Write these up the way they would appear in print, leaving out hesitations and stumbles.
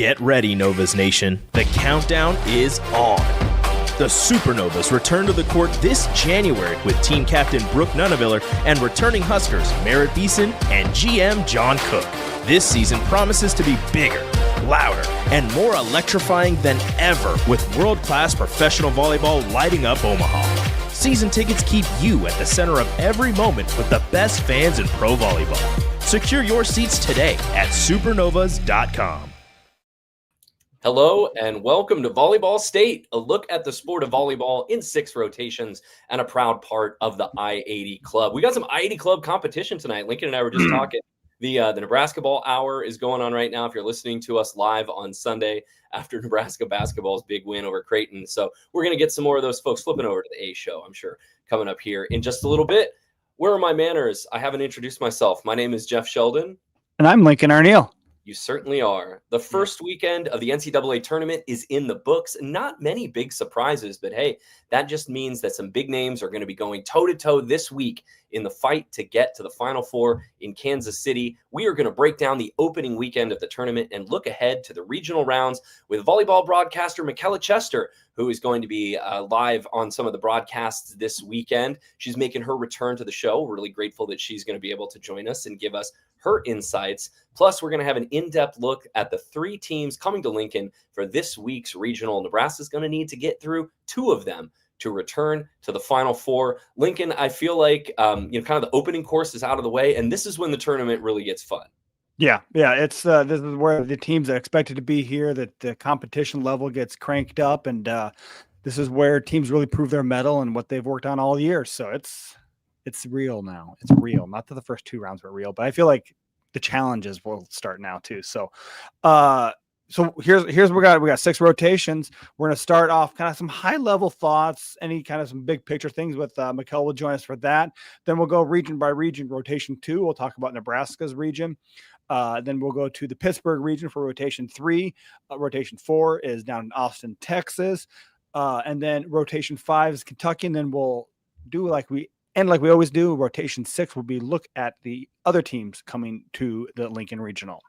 Get ready, Novas Nation. The countdown is on. The Supernovas return to the court this January with team captain Brooke Nunaviller and returning Huskers Merritt Beeson and GM John Cook. This season promises to be bigger, louder, and more electrifying than ever with world-class professional volleyball lighting up Omaha. Season tickets keep you at the center of every moment with the best fans in pro volleyball. Secure your seats today at supernovas.com. Hello and welcome to Volleyball State, a look at the sport of volleyball in 6 rotations and a proud part of the I-80 Club. We got some I-80 Club competition tonight. Lincoln and I were just talking. The Nebraska Ball Hour is going on right now if you're listening to us live on Sunday after Nebraska basketball's big win over Creighton. So we're going to get some more of those folks flipping over to the A show, I'm sure, coming up here in just a little bit. Where are my manners? I haven't introduced myself. My name is Jeff Sheldon. And I'm Lincoln Arneal. You certainly are. The first weekend of the NCAA tournament is in the books. Not many big surprises, but hey, that just means that some big names are going to be going toe-to-toe this week in the fight to get to the Final Four in Kansas City. We are going to break down the opening weekend of the tournament and look ahead to the regional rounds with volleyball broadcaster Michella Chester, who is going to be live on some of the broadcasts this weekend. She's making her return to the show. We're really grateful that she's going to be able to join us and give us her insights. Plus, we're going to have an in-depth look at the 3 teams coming to Lincoln for this week's regional. Nebraska's going to need to get through 2 of them to return to the Final Four. Lincoln, I feel like kind of the opening course is out of the way, and this is when the tournament really gets fun. Yeah. It's this is where the teams are expected to be here, that the competition level gets cranked up, and this is where teams really prove their mettle and what they've worked on all year. So it's real now. It's real. Not that the first 2 rounds were real, but I feel like the challenges will start now too. So here's we got 6 rotations. We're going to start off kind of some high level thoughts, any kind of some big picture things with Michelle will join us for that. Then we'll go region by region. Rotation 2, we'll talk about Nebraska's region. Then we'll go to the Pittsburgh region for rotation 3. Rotation 4 is down in Austin, Texas. And then rotation 5 is Kentucky. And then we'll do like we always do. Rotation 6 will be look at the other teams coming to the Lincoln Regional.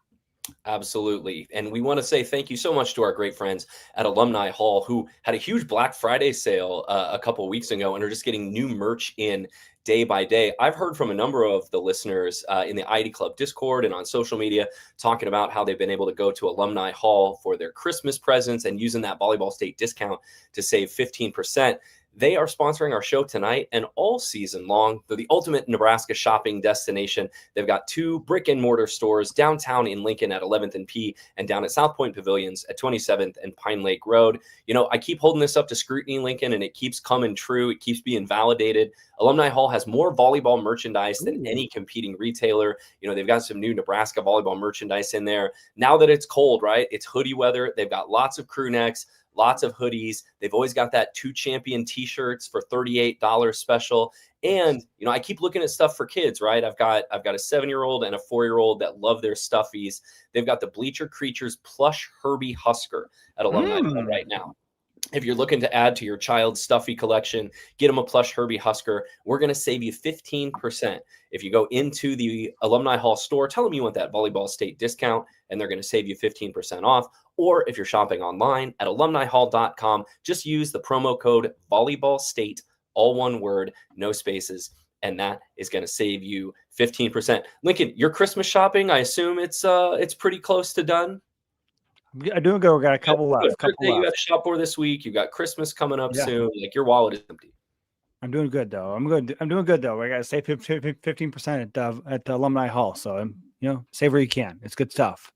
Absolutely. And we want to say thank you so much to our great friends at Alumni Hall, who had a huge Black Friday sale a couple of weeks ago and are just getting new merch in day by day. I've heard from a number of the listeners in the ID Club Discord and on social media talking about how they've been able to go to Alumni Hall for their Christmas presents and using that Volleyball State discount to save 15%. They are sponsoring our show tonight and all season long. They're the ultimate Nebraska shopping destination. They've got 2 brick and mortar stores downtown in Lincoln at 11th and P and down at South Point Pavilions at 27th and Pine Lake Road. You know, I keep holding this up to scrutiny, Lincoln, and it keeps coming true. It keeps being validated. Alumni Hall has more volleyball merchandise than any competing retailer. You know, they've got some new Nebraska volleyball merchandise in there. Now that it's cold, right? It's hoodie weather. They've got lots of crew necks, lots of hoodies. They've always got that 2 champion t-shirts for $38 special. And, you know, I keep looking at stuff for kids, right? I've got a 7-year-old and a 4-year-old that love their stuffies. They've got the Bleacher Creatures plush Herbie Husker at Alumni Hall right now. If you're looking to add to your child's stuffy collection, get them a plush Herbie Husker. We're going to save you 15%. If you go into the Alumni Hall store, tell them you want that Volleyball State discount, and they're going to save you 15% off. Or if you're shopping online at alumnihall.com, just use the promo code Volleyball State, all one word, no spaces, and that is going to save you 15%. Lincoln, your Christmas shopping, I assume it's pretty close to done. I'm doing good. We got a couple left. You got a shop for this week. You got Christmas coming up soon. Like, your wallet is empty. I'm doing good though. I'm doing good though. I got to save 15% at the Alumni Hall. So save where you can. It's good stuff.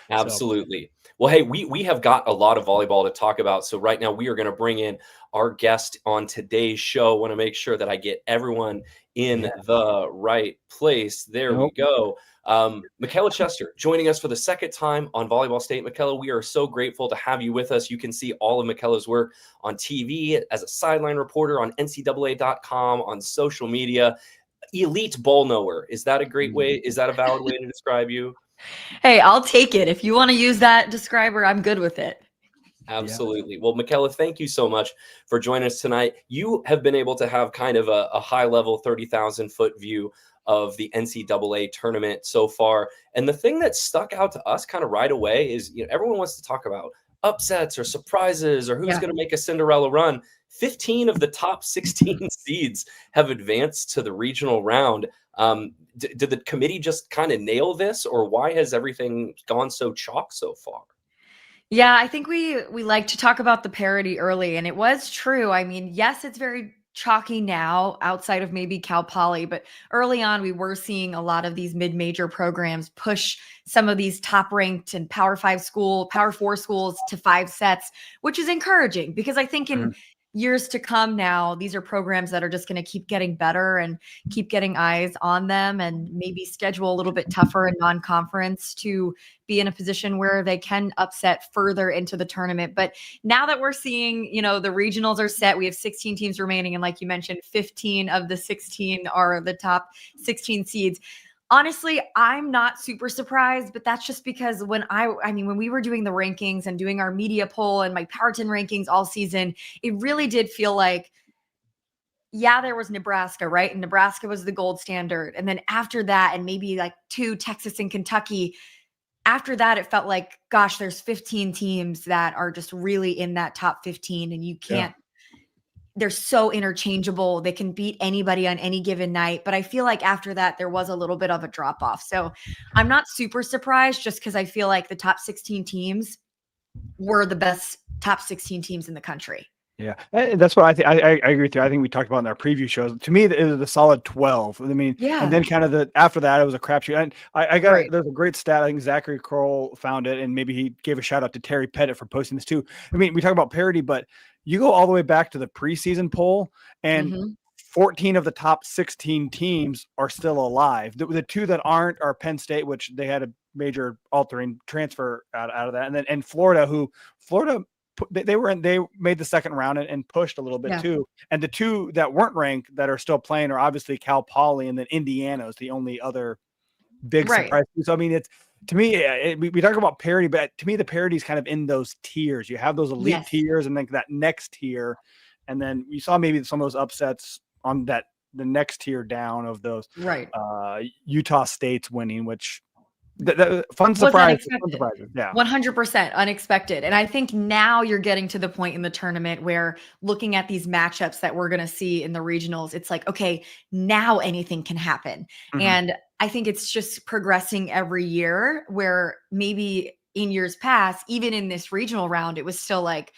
Absolutely. Well, hey, we have got a lot of volleyball to talk about. So right now we are going to bring in our guest on today's show. Want to make sure that I get everyone in the right place. There we go. Michella Chester joining us for the second time on Volleyball State. Michella, we are so grateful to have you with us. You can see all of Michella's work on TV as a sideline reporter on NCAA.com, on social media. Elite ball knower. Is that a great way? Is that a valid way to describe you? Hey, I'll take it. If you want to use that describer, I'm good with it. Absolutely. Well, Michella, thank you so much for joining us tonight. You have been able to have kind of a high level 30,000 foot view of the NCAA tournament so far. And the thing that stuck out to us kind of right away is, everyone wants to talk about upsets or surprises or who's going to make a Cinderella run. 15 of the top 16 seeds have advanced to the regional round. Did the committee just kind of nail this, or why has everything gone so chalk so far? Yeah, I think we like to talk about the parity early, and it was true. I mean, yes, it's very chalky now outside of maybe Cal Poly, but early on we were seeing a lot of these mid-major programs push some of these top-ranked and Power 4 schools to 5 sets, which is encouraging because I think in years to come now, these are programs that are just going to keep getting better and keep getting eyes on them, and maybe schedule a little bit tougher in non-conference to be in a position where they can upset further into the tournament. But now that we're seeing, the regionals are set, we have 16 teams remaining. And like you mentioned, 15 of the 16 are the top 16 seeds. Honestly, I'm not super surprised, but that's just because when we were doing the rankings and doing our media poll and my Power 10 rankings all season, it really did feel like, yeah, there was Nebraska, right? And Nebraska was the gold standard. And then after that, and maybe like 2, Texas and Kentucky, after that, it felt like, gosh, there's 15 teams that are just really in that top 15, and you can't, they're so interchangeable. They can beat anybody on any given night. But I feel like after that, there was a little bit of a drop off. So I'm not super surprised, just because I feel like the top 16 teams were the best top 16 teams in the country. Yeah, that's what I think. I agree with you. I think we talked about in our preview shows. To me, it was a solid 12. I mean, and then kind of after that, it was a crapshoot. And I got there's a great stat. I think Zachary Kroll found it, and maybe he gave a shout out to Terry Pettit for posting this too. I mean, we talk about parity, but you go all the way back to the preseason poll, and 14 of the top 16 teams are still alive. The 2 that aren't are Penn State, which they had a major altering transfer out of that, and Florida, they made the second round and pushed a little bit too. And the 2 that weren't ranked that are still playing are obviously Cal Poly, and then Indiana is the only other big surprise. So I mean, it's, to me, we talk about parity, but to me, the parity is kind of in those tiers. You have those elite tiers, and then that next tier, and then you saw maybe some of those upsets on the next tier down of those. Utah State's winning, which. The fun surprise. 100% unexpected. And I think now you're getting to the point in the tournament where, looking at these matchups that we're going to see in the regionals, it's like, okay, now anything can happen. And I think it's just progressing every year, where maybe in years past, even in this regional round, it was still like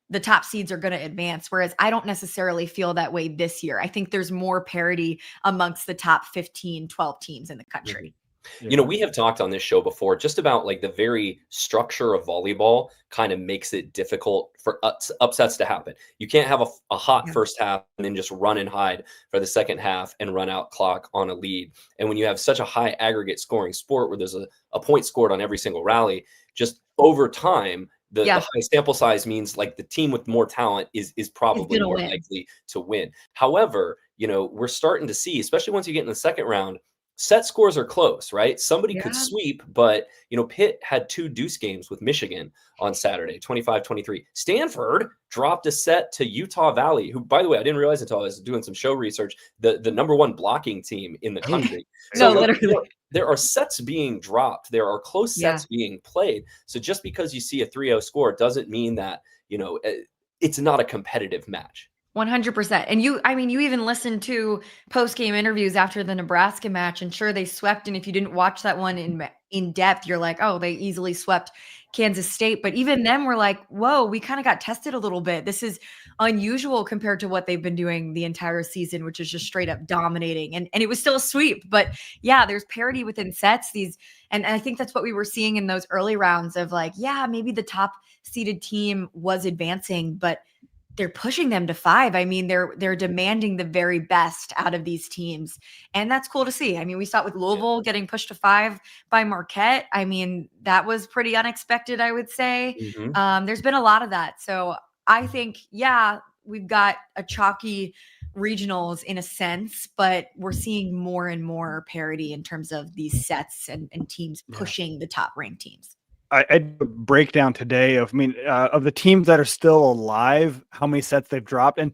the top seeds are going to advance. Whereas I don't necessarily feel that way this year. I think there's more parity amongst the top 15, 12 teams in the country. We have talked on this show before just about like the very structure of volleyball kind of makes it difficult for upsets to happen. You can't have a hot first half and then just run and hide for the second half and run out clock on a lead. And when you have such a high aggregate scoring sport where there's a point scored on every single rally, just over time, the high sample size means like the team with more talent is probably more likely to win. However, we're starting to see, especially once you get in the second round, set scores are close, right? Somebody could sweep, but, Pitt had 2 deuce games with Michigan on Saturday, 25-23. Stanford dropped a set to Utah Valley, who, by the way, I didn't realize until I was doing some show research, the number 1 blocking team in the country. Literally. There are sets being dropped. There are close sets being played. So just because you see a 3-0 score doesn't mean that, it's not a competitive match. 100%. And you even listened to post-game interviews after the Nebraska match, and sure, they swept. And if you didn't watch that one in depth, you're like, oh, they easily swept Kansas State. But even then, we're like, whoa, we kind of got tested a little bit. This is unusual compared to what they've been doing the entire season, which is just straight up dominating. And it was still a sweep. But yeah, there's parity within sets. And I think that's what we were seeing in those early rounds of like, yeah, maybe the top seeded team was advancing, but they're pushing them to 5. I mean, they're demanding the very best out of these teams. And that's cool to see. I mean, we saw it with Louisville getting pushed to 5 by Marquette. I mean, that was pretty unexpected, I would say. There's been a lot of that. So I think, we've got a chalky regionals in a sense, but we're seeing more and more parity in terms of these sets and teams pushing the top ranked teams. I did a breakdown today of the teams that are still alive, how many sets they've dropped. And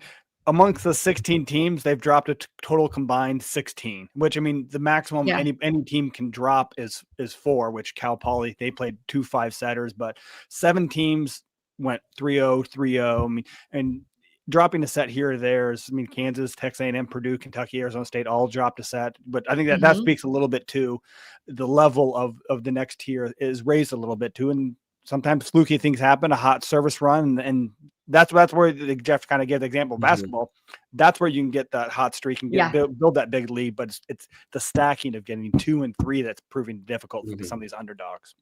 amongst the 16 teams, they've dropped a total combined 16, which, I mean, the maximum any team can drop is 4, which Cal Poly, they played 2 5-setters, but 7 teams went 3-0, 3-0. I mean, and dropping a set here or there is, I mean, Kansas, Texas A&M, Purdue, Kentucky, Arizona State all dropped a set. But I think that speaks a little bit to the level of the next tier is raised a little bit too. And sometimes fluky things happen, a hot service run, and that's where Jeff kind of gave the example of basketball. That's where you can get that hot streak and build that big lead. But it's the stacking of getting 2 and 3 that's proving difficult for some of these underdogs.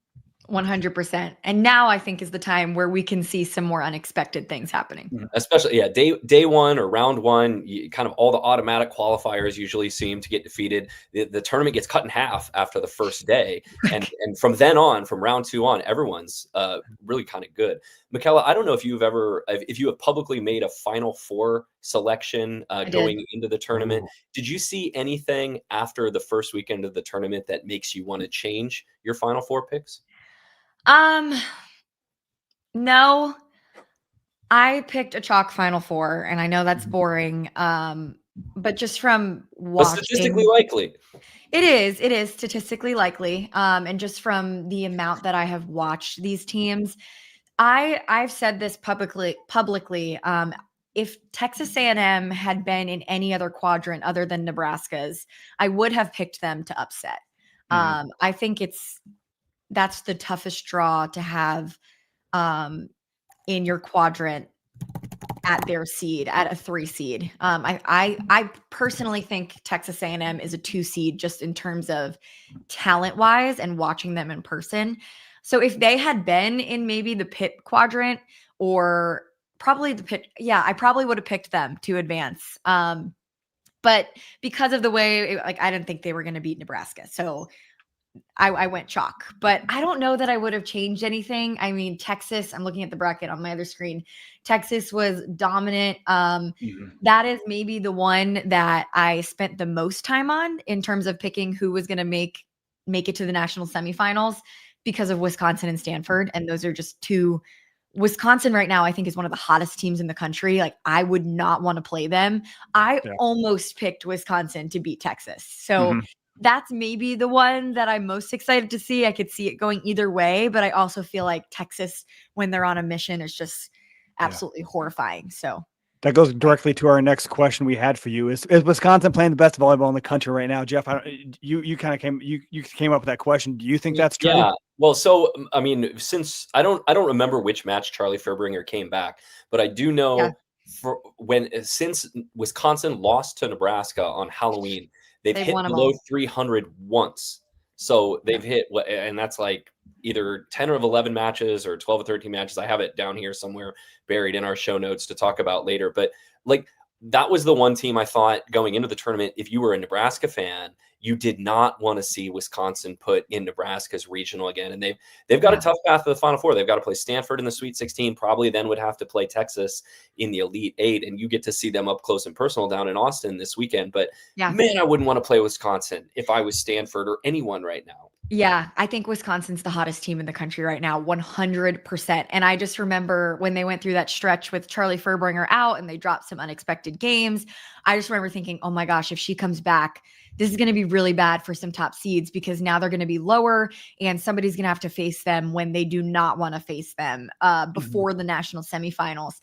100%. And now I think is the time where we can see some more unexpected things happening. Especially, day one or round one, kind of all the automatic qualifiers usually seem to get defeated. The tournament gets cut in half after the first day. And from then on, from round 2 on, everyone's really kind of good. Michella, I don't know if you have publicly made a Final Four selection going into the tournament. Did you see anything after the first weekend of the tournament that makes you want to change your Final Four picks? No, I picked a chalk Final Four, and I know that's boring. But just from watching, but statistically likely, it is statistically likely. And just from the amount that I have watched these teams, I've said this publicly. If Texas A&M had been in any other quadrant other than Nebraska's, I would have picked them to upset. I think that's the toughest draw to have in your quadrant at their seed, at a 3 seed. I personally think Texas A&M is a 2 seed just in terms of talent wise and watching them in person. So if they had been in maybe the Pitt quadrant or probably the Pitt, I probably would have picked them to advance. But because of the way, I didn't think they were going to beat Nebraska. So I went chalk, but I don't know that I would have changed anything. I mean, Texas, I'm looking at the bracket on my other screen. Texas was dominant. That is maybe the one that I spent the most time on in terms of picking who was going to make it to the national semifinals because of Wisconsin and Stanford. And those are just 2. Wisconsin right now, I think, is one of the hottest teams in the country. Like, I would not want to play them. I almost picked Wisconsin to beat Texas. So that's maybe the one that I'm most excited to see. I could see it going either way, but I also feel like Texas, when they're on a mission, is just absolutely horrifying. So that goes directly to our next question we had for you. Is Wisconsin playing the best volleyball in the country right now? Jeff, you came up with that question. Do you think that's true? Yeah. Well, so, I mean, since I don't remember which match Charlie Furbringer came back, but I do know since Wisconsin lost to Nebraska on Halloween, they've hit below 300 once. So they've hit, and that's like either 10 or 11 matches or 12 or 13 matches. I have it down here somewhere buried in our show notes to talk about later. But like, that was the one team I thought going into the tournament, if you were a Nebraska fan, you did not want to see Wisconsin put in Nebraska's regional again. And they've got a tough path to the Final Four. They've got to play Stanford in the Sweet 16, probably then would have to play Texas in the Elite 8. And you get to see them up close and personal down in Austin this weekend. But man, I wouldn't want to play Wisconsin if I was Stanford or anyone right now. Yeah, I think Wisconsin's the hottest team in the country right now, 100%. And I just remember when they went through that stretch with Charlie Furbringer out and they dropped some unexpected games, I just remember thinking, oh my gosh, if she comes back, this is going to be really bad for some top seeds because now they're going to be lower and somebody's going to have to face them when they do not want to face them before the national semifinals.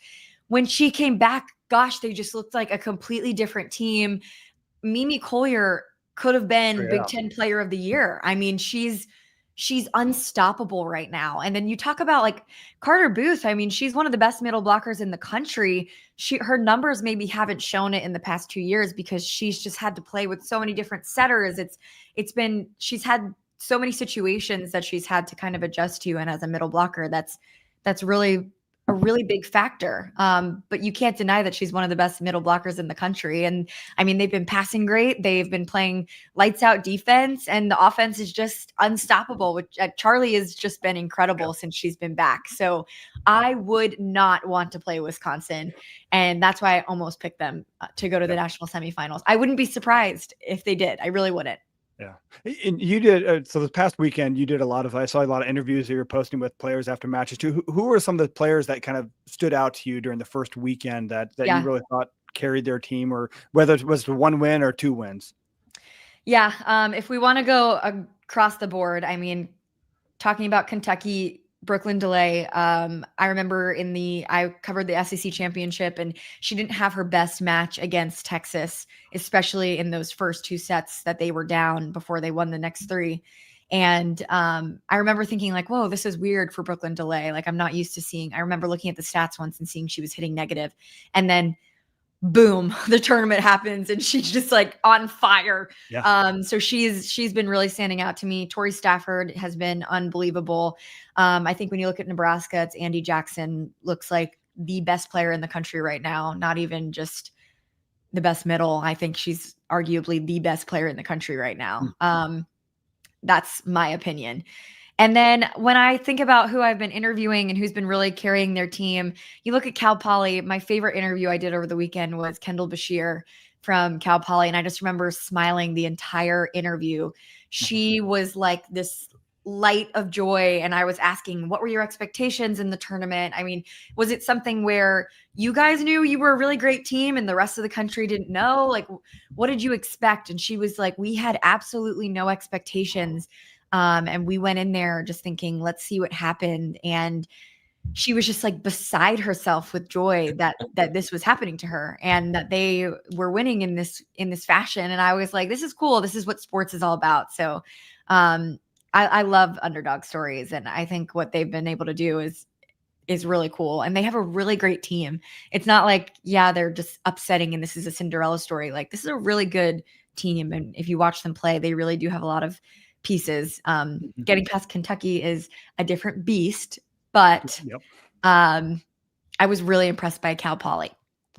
When she came back, gosh, they just looked like a completely different team. Mimi Collier could have been Big Ten Player of the Year. I mean, she's unstoppable right now. And then you talk about like Carter Booth. I mean, she's one of the best middle blockers in the country. Her numbers maybe haven't shown it in the past 2 years because she's just had to play with so many different setters. She's had so many situations that she's had to kind of adjust to. And as a middle blocker, that's really a really big factor. But you can't deny that she's one of the best middle blockers in the country. And I mean, they've been passing great. They've been playing lights out defense and the offense is just unstoppable, which Charlie has just been incredible since she's been back. So I would not want to play Wisconsin. And that's why I almost picked them to go to the national semifinals. I wouldn't be surprised if they did. I really wouldn't. Yeah. And you did, so this past weekend, you did I saw a lot of interviews that you were posting with players after matches too. Who were some of the players that kind of stood out to you during the first weekend that you really thought carried their team, or whether it was 1 win or 2 wins. Yeah. If we want to go across the board, I mean, talking about Kentucky, Brooklyn DeLay. I remember I covered the SEC championship, and she didn't have her best match against Texas, especially in those first 2 sets that they were down before they won the next 3. And I remember thinking like, whoa, this is weird for Brooklyn DeLay. Like, I'm not used to seeing, I remember looking at the stats once and seeing she was hitting negative, and then boom, the tournament happens and she's just like on fire. Yeah. So she's been really standing out to me. Tori Stafford has been unbelievable. I think when you look at Nebraska, it's Andy Jackson looks like the best player in the country right now, not even just the best middle. I think she's arguably the best player in the country right now. That's my opinion. And then when I think about who I've been interviewing and who's been really carrying their team, you look at Cal Poly. My favorite interview I did over the weekend was Kendall Bashir from Cal Poly. And I just remember smiling the entire interview. She was like this light of joy. And I was asking, what were your expectations in the tournament? I mean, was it something where you guys knew you were a really great team and the rest of the country didn't know? Like, what did you expect? And she was like, we had absolutely no expectations. And we went in there just thinking, let's see what happened. And she was just like beside herself with joy that this was happening to her and that they were winning in this fashion. And I was like, this is cool. This is what sports is all about. So I love underdog stories. And I think what they've been able to do is really cool. And they have a really great team. It's not like, yeah, they're just upsetting and this is a Cinderella story. Like, this is a really good team. And if you watch them play, they really do have a lot of pieces. Getting past Kentucky is a different beast, but I was really impressed by Cal Poly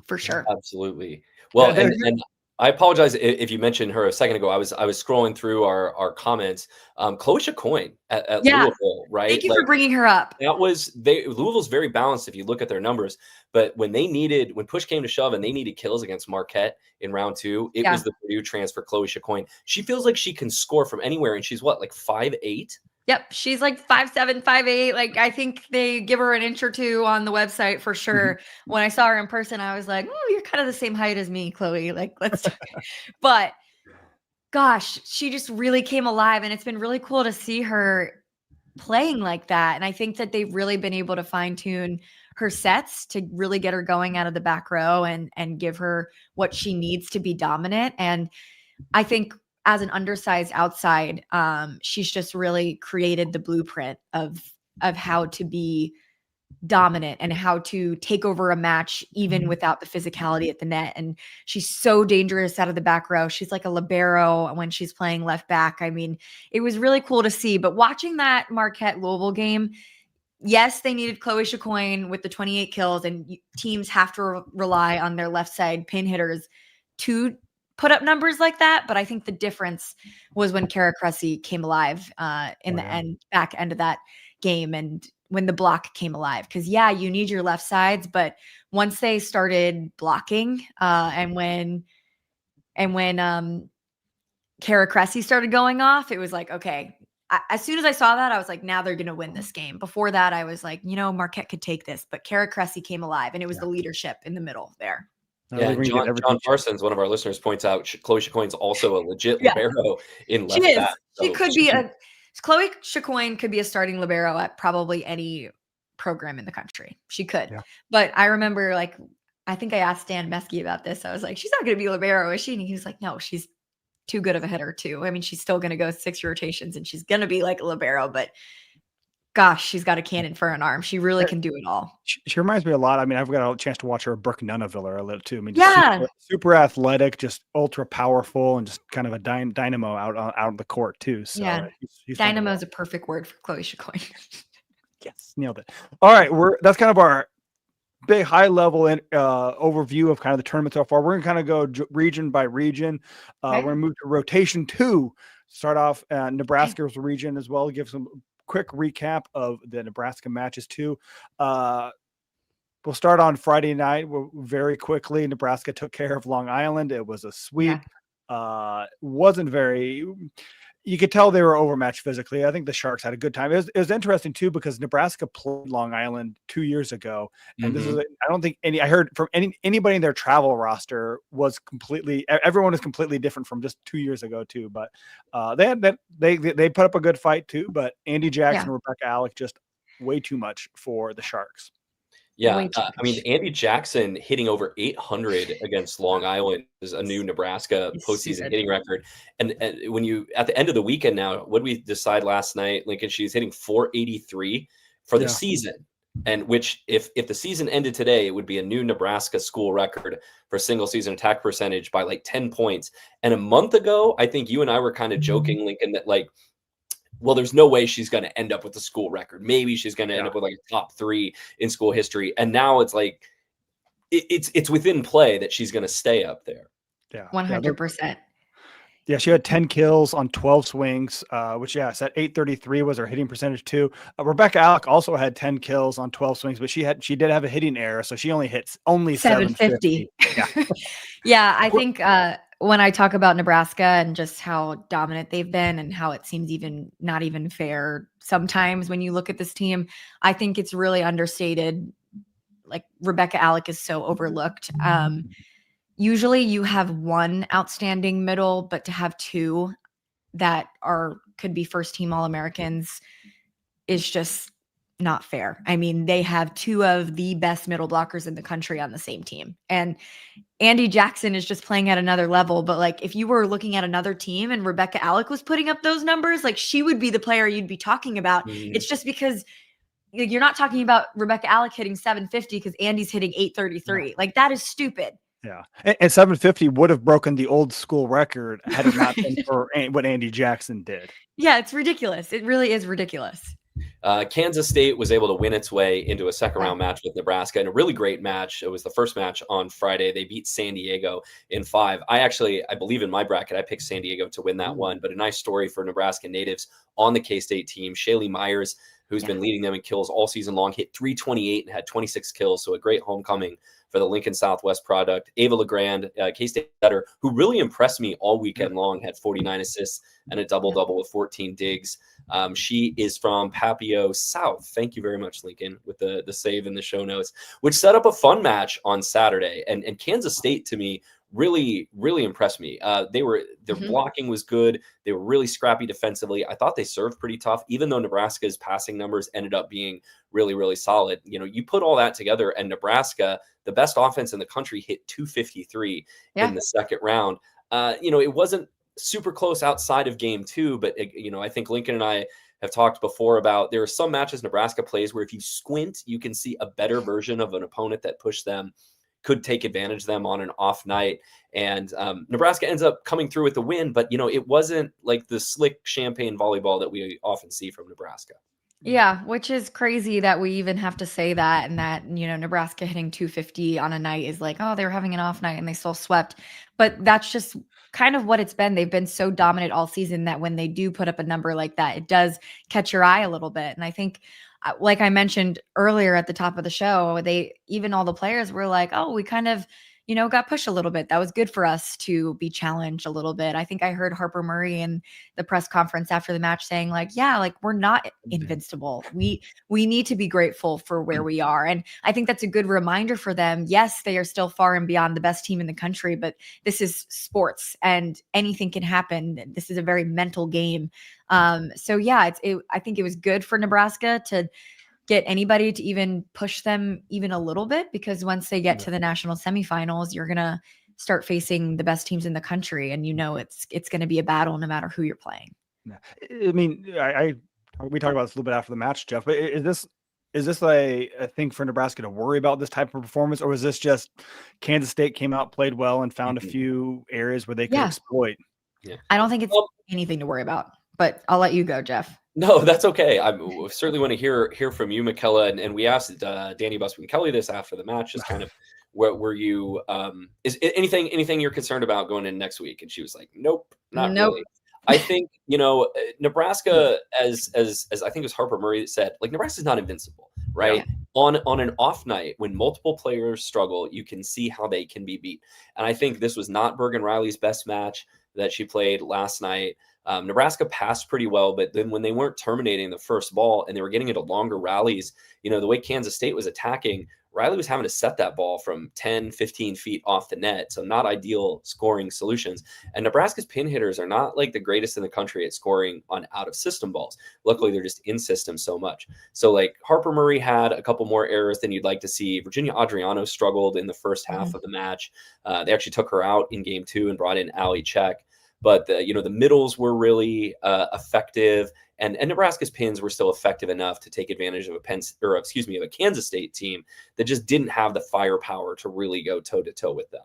for sure. Absolutely. Well, and I apologize if you mentioned her a second ago. I was scrolling through our comments. Chloe Chacoin at Louisville, right? Thank you for bringing her up. Louisville's very balanced if you look at their numbers. But when push came to shove and they needed kills against Marquette in round 2, it was the Purdue transfer, Chloe Chacoin. She feels like she can score from anywhere, and she's what, like 5'8"? Yep. She's like 5'7", 5'8". Like, I think they give her an inch or 2 on the website for sure. When I saw her in person, I was like, oh, you're kind of the same height as me, Chloe. Like, let's, but gosh, she just really came alive, and it's been really cool to see her playing like that. And I think that they've really been able to fine tune her sets to really get her going out of the back row and give her what she needs to be dominant. And I think as an undersized outside, she's just really created the blueprint of how to be dominant and how to take over a match even without the physicality at the net. And she's so dangerous out of the back row. She's like a libero when she's playing left back. I mean, it was really cool to see. But watching that Marquette Louisville game, yes, they needed Chloe Chacoin with the 28 kills, and teams have to rely on their left side pin hitters to put up numbers like that. But I think the difference was when Kara Cressy came alive back end of that game, and when the block came alive. Because you need your left sides, but once they started blocking, and when Kara Cressy started going off, it was like, okay. As soon as I saw that, I was like, now they're going to win this game. Before that, I was like, Marquette could take this, but Kara Cressy came alive, and it was the leadership in the middle there. Yeah, John Parsons, one of our listeners, points out Chloe Chacoin's also a legit libero in left back. She could be Chloe Chacoin could be a starting libero at probably any program in the country. She could. Yeah. But I remember, I think I asked Dan Mesky about this. I was like, she's not going to be libero, is she? And he was like, no, she's too good of a hitter too. I mean, she's still going to go 6 rotations and she's going to be like a libero, but gosh, she's got a cannon for an arm. She really can do it all. She reminds me a lot. I mean, I've got a chance to watch her at Brooke Nunaviller a little too. I mean, super athletic, just ultra powerful, and just kind of a dynamo out of the court too. So he's dynamo is a perfect word for Chloe Chacoin. Yes, nailed it. All right, that's kind of our big high level overview of kind of the tournament so far. We're gonna kind of go region by region. We're gonna move to rotation 2. Start off Nebraska's region as well. Give some quick recap of the Nebraska matches too. We'll start on Friday night. Very quickly, Nebraska took care of Long Island. It was a sweep. Wasn't very. You could tell they were overmatched physically. I think the Sharks had a good time. It was interesting too, because Nebraska played Long Island 2 years ago. And this is, I don't think I heard from anybody in their travel roster was everyone is completely different from just 2 years ago too. But they put up a good fight too, but Andy Jackson, Rebecca Alec, just way too much for the Sharks. Yeah, I mean, Andy Jackson hitting over 800 against Long Island is a new Nebraska postseason hitting record. And when you at the end of the weekend now, what did we decide last night, Lincoln? She's hitting 483 for the season, and which if the season ended today, it would be a new Nebraska school record for single season attack percentage by like 10 points. And a month ago, I think you and I were kind of joking, Lincoln, that like, well, there's no way she's going to end up with the school record. Maybe she's going to end up with like a top 3 in school history. And now it's like, it's within play that she's going to stay up there. Yeah. 100%. Yeah. She had 10 kills on 12 swings, which set 833 was her hitting percentage too. Rebecca Alec also had 10 kills on 12 swings, but she did have a hitting error. So she only hits 750. Yeah. I think, when I talk about Nebraska and just how dominant they've been and how it seems not even fair sometimes when you look at this team, I think it's really understated. Like Rebecca Alec is so overlooked. Usually you have one outstanding middle, but to have 2 that could be first team All-Americans is just not fair. I mean, they have 2 of the best middle blockers in the country on the same team. And Andy Jackson is just playing at another level. But like, if you were looking at another team and Rebecca Alec was putting up those numbers, like she would be the player you'd be talking about. It's just because you're not talking about Rebecca Alec hitting 750 because Andy's hitting 833. Like that is stupid. Yeah. And 750 would have broken the old school record had it not been for what Andy Jackson did. Yeah, it's ridiculous. It really is ridiculous. Kansas State was able to win its way into a second round match with Nebraska, and a really great match. It was the first match on Friday. They beat San Diego in 5. I believe in my bracket, I picked San Diego to win that one, but a nice story for Nebraska natives on the K-State team. Shaylee Myers, who's been leading them in kills all season long, hit 328 and had 26 kills. So a great homecoming for the Lincoln Southwest product. Ava LeGrand, K-State setter, who really impressed me all weekend long, had 49 assists and a double-double with 14 digs. She is from Papio South. Thank you very much, Lincoln, with the save in the show notes, which set up a fun match on Saturday. And Kansas State, to me, really, really impressed me. Their blocking was good. They were really scrappy defensively. I thought they served pretty tough, even though Nebraska's passing numbers ended up being really, really solid. You know, you put all that together, and Nebraska, the best offense in the country, hit 253 in the second round. It wasn't super close outside of game 2, but I think Lincoln and I have talked before about there are some matches Nebraska plays where if you squint, you can see a better version of an opponent that pushed them, could take advantage of them on an off night. And Nebraska ends up coming through with the win, but it wasn't like the slick champagne volleyball that we often see from Nebraska. Yeah, which is crazy that we even have to say that, and that, Nebraska hitting 250 on a night is like, oh, they were having an off night and they still swept. But that's just kind of what it's been. They've been so dominant all season that when they do put up a number like that, it does catch your eye a little bit. And I think, like I mentioned earlier at the top of the show, all the players were like, oh, we kind of, got pushed a little bit. That was good for us to be challenged a little bit. I think I heard Harper Murray in the press conference after the match saying we're not invincible. We need to be grateful for where we are. And I think that's a good reminder for them. Yes, they are still far and beyond the best team in the country, but this is sports and anything can happen. This is a very mental game. I think it was good for Nebraska to get anybody to even push them even a little bit, because once they get to the national semifinals, you're going to start facing the best teams in the country. And it's going to be a battle no matter who you're playing. Yeah. I mean, we talked about this a little bit after the match, Jeff, but is this a thing for Nebraska to worry about this type of performance? Or was this just Kansas State came out, played well, and found a few areas where they could exploit? Yeah. I don't think it's anything to worry about, but I'll let you go, Jeff. No, that's okay. I certainly want to hear from you, Michella. And we asked Danny Busby Kelly this after the match, just kind of were you is anything you're concerned about going in next week? And she was like, nope, not really. I think, Nebraska, as I think it was Harper Murray that said, Nebraska's not invincible, right? Yeah. On an off night when multiple players struggle, you can see how they can be beat. And I think this was not Bergen Riley's best match that she played last night. Nebraska passed pretty well, but then when they weren't terminating the first ball and they were getting into longer rallies, the way Kansas State was attacking, Riley was having to set that ball from 10, 15 feet off the net. So not ideal scoring solutions. And Nebraska's pin hitters are not like the greatest in the country at scoring on out of system balls. Luckily, they're just in system so much. So like Harper Murray had a couple more errors than you'd like to see. Virginia Adriano struggled in the first half of the match. They actually took her out in game 2 and brought in Allie Check. But the middles were really effective, and Nebraska's pins were still effective enough to take advantage of a Kansas State team that just didn't have the firepower to really go toe to toe with them.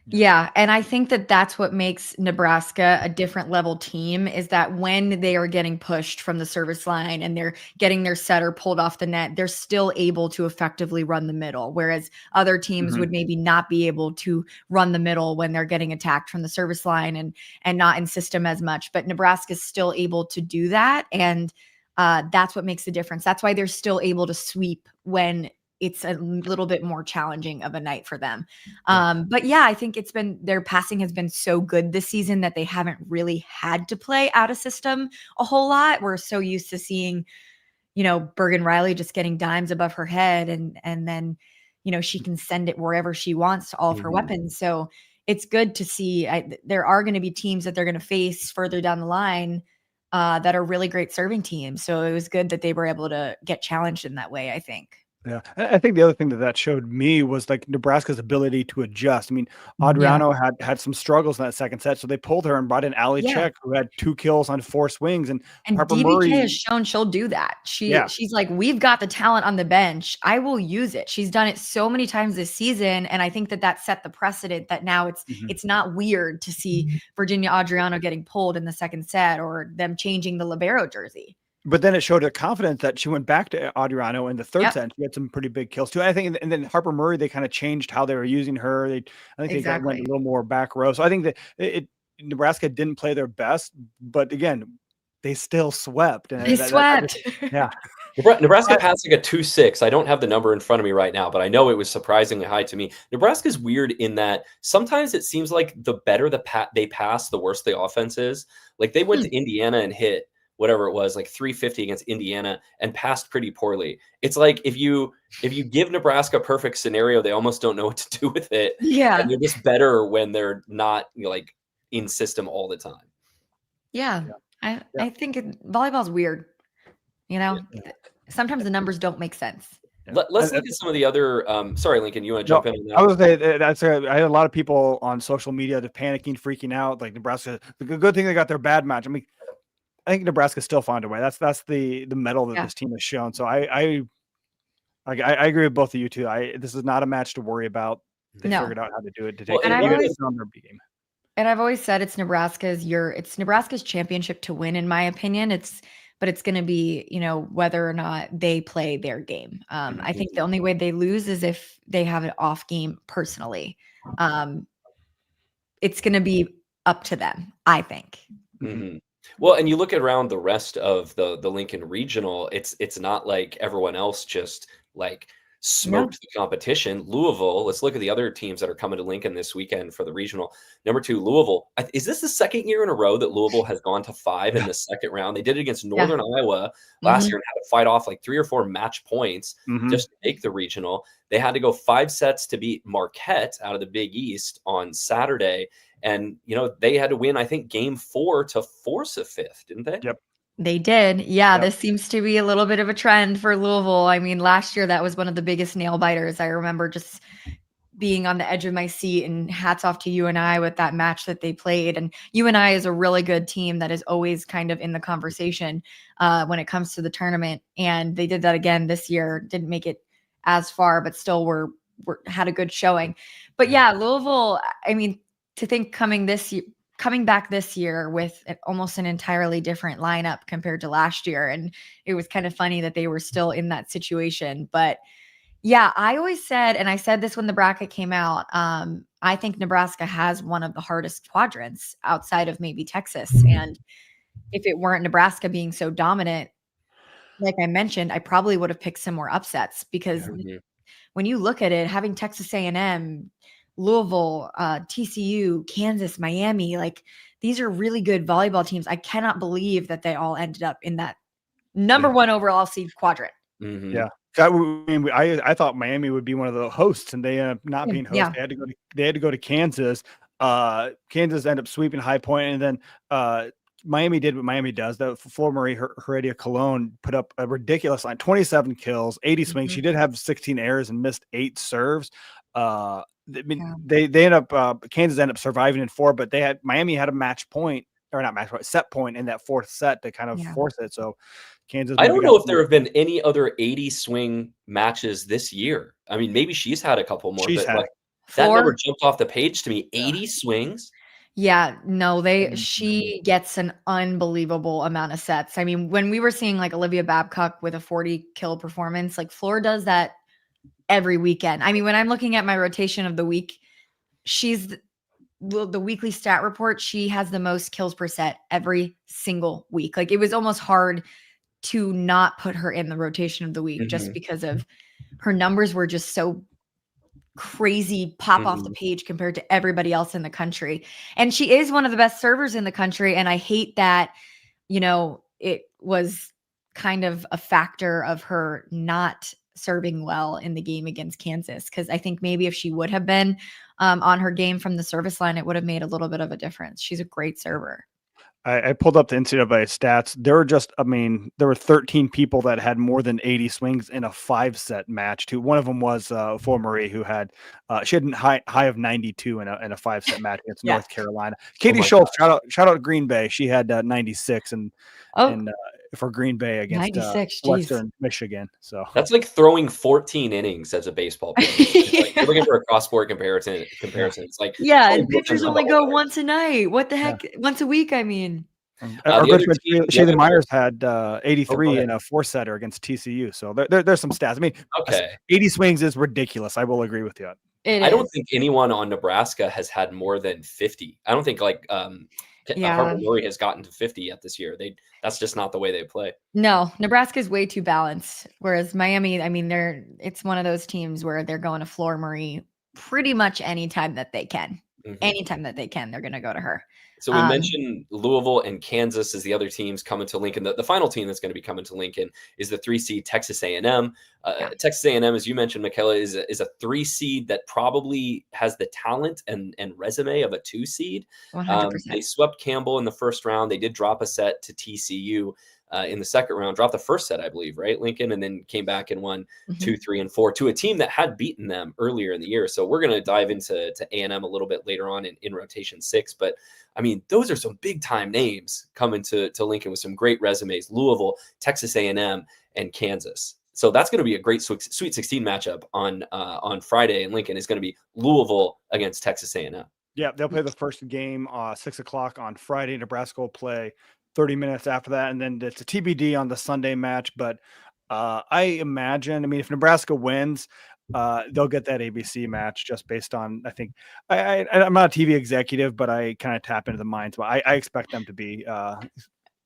Yeah. And I think that that's what makes Nebraska a different level team, is that when they are getting pushed from the service line and they're getting their setter pulled off the net, they're still able to effectively run the middle. Whereas other teams would maybe not be able to run the middle when they're getting attacked from the service line and not in system as much. But Nebraska is still able to do that. And that's what makes the difference. That's why they're still able to sweep when it's a little bit more challenging of a night for them. But yeah, I think their passing has been so good this season that they haven't really had to play out of system a whole lot. We're so used to seeing, Bergen Riley just getting dimes above her head and then, she can send it wherever she wants to all of her weapons. So it's good to see there are going to be teams that they're going to face further down the line that are really great serving teams. So it was good that they were able to get challenged in that way, I think. Yeah. I think the other thing that showed me was like Nebraska's ability to adjust. I mean, Adriano had some struggles in that second set, so they pulled her and brought in Allie Check, who had 2 kills on 4 swings, and Harper DBK Murray has shown she'll do that. She's like, we've got the talent on the bench. I will use it. She's done it so many times this season, and I think that set the precedent that now it's not weird to see Virginia Adriano getting pulled in the second set or them changing the libero jersey. But then it showed her confidence that she went back to Adriano in the third set. She had some pretty big kills too. I think, and then Harper Murray, they kind of changed how they were using her. I think they went a little more back row. So I think that Nebraska didn't play their best, but again, they still swept. And they swept. Yeah. Nebraska passed like a 2-6. I don't have the number in front of me right now, but I know it was surprisingly high to me. Nebraska's weird in that sometimes it seems like the better they pass, the worse the offense is. Like they went to Indiana and hit whatever it was, like 350 against Indiana, and passed pretty poorly. It's like if you give Nebraska a perfect scenario, they almost don't know what to do with it. Yeah. And they're just better when they're not like in system all the time. Yeah. I think volleyball's weird. Sometimes the numbers don't make sense. Let's look at some of the other. Sorry, Lincoln, you want to jump in on that? I was I had a lot of people on social media that panicking, freaking out. Like Nebraska, the good thing they got their bad match. I mean, I think Nebraska still found a way. That's the mettle that this team has shown. So I agree with both of you too. This is not a match to worry about. They figured out how to do it to take it on their game. And I've always said it's Nebraska's championship to win, in my opinion. But it's going to be, whether or not they play their game. I think the only way they lose is if they have an off game personally. It's going to be up to them, I think. Mm-hmm. Well, and you look around the rest of the Lincoln Regional, it's not like everyone else just like smoked the competition. Louisville, let's look at the other teams that are coming to Lincoln this weekend for the regional. Number 2, Louisville. Is this the second year in a row that Louisville has gone to 5 in the second round? They did it against Northern Iowa last year and had to fight off like 3 or 4 match points just to make the regional. They had to go 5 sets to beat Marquette out of the Big East on Saturday. And, they had to win, I think, game 4 to force a 5th, didn't they? Yep. They did. Yeah, this seems to be a little bit of a trend for Louisville. I mean, last year, that was one of the biggest nail biters. I remember just being on the edge of my seat, and hats off to UNI with that match that they played. And UNI is a really good team that is always kind of in the conversation when it comes to the tournament. And they did that again this year. Didn't make it as far, but still had a good showing. But yeah, Louisville, I mean, to think coming back this year with almost an entirely different lineup compared to last year. And it was kind of funny that they were still in that situation. But yeah, I always said, and I said this when the bracket came out, I think Nebraska has one of the hardest quadrants outside of maybe Texas. And if it weren't Nebraska being so dominant, like I mentioned, I probably would have picked some more upsets, because when you look at it, having Texas A&M Louisville, TCU, Kansas, Miami. Like, these are really good volleyball teams. I cannot believe that they all ended up in that number one overall seed quadrant. Mm-hmm. Yeah. I thought Miami would be one of the hosts, and they ended up not being hosts. Yeah. They had to go to Kansas. Kansas ended up sweeping High Point, and then Miami did what Miami does. The Flor Marie Heredia Cologne put up a ridiculous line, 27 kills, 80 swings. She did have 16 errors and missed 8 serves. I mean, they ended up Kansas ended up surviving in 4, but Miami had a match point, or not match point, set point in that 4th set to kind of force it. So Kansas. I don't know if there have been any other 80 swing matches this year. I mean, maybe she's had a couple more, but like, that number jumped off the page to me. 80 swings. Yeah, no, she gets an unbelievable amount of sets. I mean, when we were seeing like Olivia Babcock with a 40 kill performance, like Flor does that every weekend. I mean, when I'm looking at my rotation of the week, she's the weekly stat report. She has the most kills per set every single week. Like, it was almost hard to not put her in the rotation of the week just because of her numbers were just so crazy pop off the page compared to everybody else in the country. And she is one of the best servers in the country. And I hate that, it was kind of a factor of her not serving well in the game against Kansas. Cause I think maybe if she would have been on her game from the service line, it would have made a little bit of a difference. She's a great server. I pulled up the NCAA stats. There were 13 people that had more than 80 swings in a 5-set match. One of them was Flor Marie, who had she had a high of 92 in a 5-set match against North Carolina. Katie Schultz, shout out Green Bay. She had 96 and for Green Bay against Western Michigan. So that's like throwing 14 innings as a baseball player. Like, you're looking for a cross-sport comparison. It's like, and pitchers only go once a night. What the heck? Once a week, I mean. Our good friend Shaylee Myers had 83 in a 4-setter against TCU. So there's some stats. I mean, 80 swings is ridiculous. I will agree with you. I don't think anyone on Nebraska has had more than 50. I don't think Harper Murray has gotten to 50 yet this year. That's just not the way they play. No, Nebraska is way too balanced. Whereas Miami, I mean, it's one of those teams where they're going to Flor Marie pretty much anytime that they can. Anytime that they can, they're going to go to her. So we mentioned Louisville and Kansas as the other teams coming to Lincoln. The final team that's going to be coming to Lincoln is the 3-seed Texas A&M. Texas A&M, as you mentioned, Michella, is a 3-seed that probably has the talent and resume of a 2-seed. 100%. They swept Campbell in the first round. They did drop a set to TCU in the second round, dropped the first set, I believe, right, Lincoln, and then came back and won 2, 3, and 4 to a team that had beaten them earlier in the year. So we're going to dive into A&M a little bit later on in rotation 6. But I mean, those are some big time names coming to Lincoln with some great resumes: Louisville, Texas A&M, and Kansas. So that's going to be a great Sweet 16 matchup on Friday in Lincoln. Is going to be Louisville against Texas A&M. Yeah, they'll play the first game 6:00 on Friday. Nebraska will play 30 minutes after that, and then it's a TBD on the Sunday match. But I imagine, if Nebraska wins, they'll get that ABC match just based on, I think, I'm not a TV executive, but I kind of tap into the minds. But I expect them to be on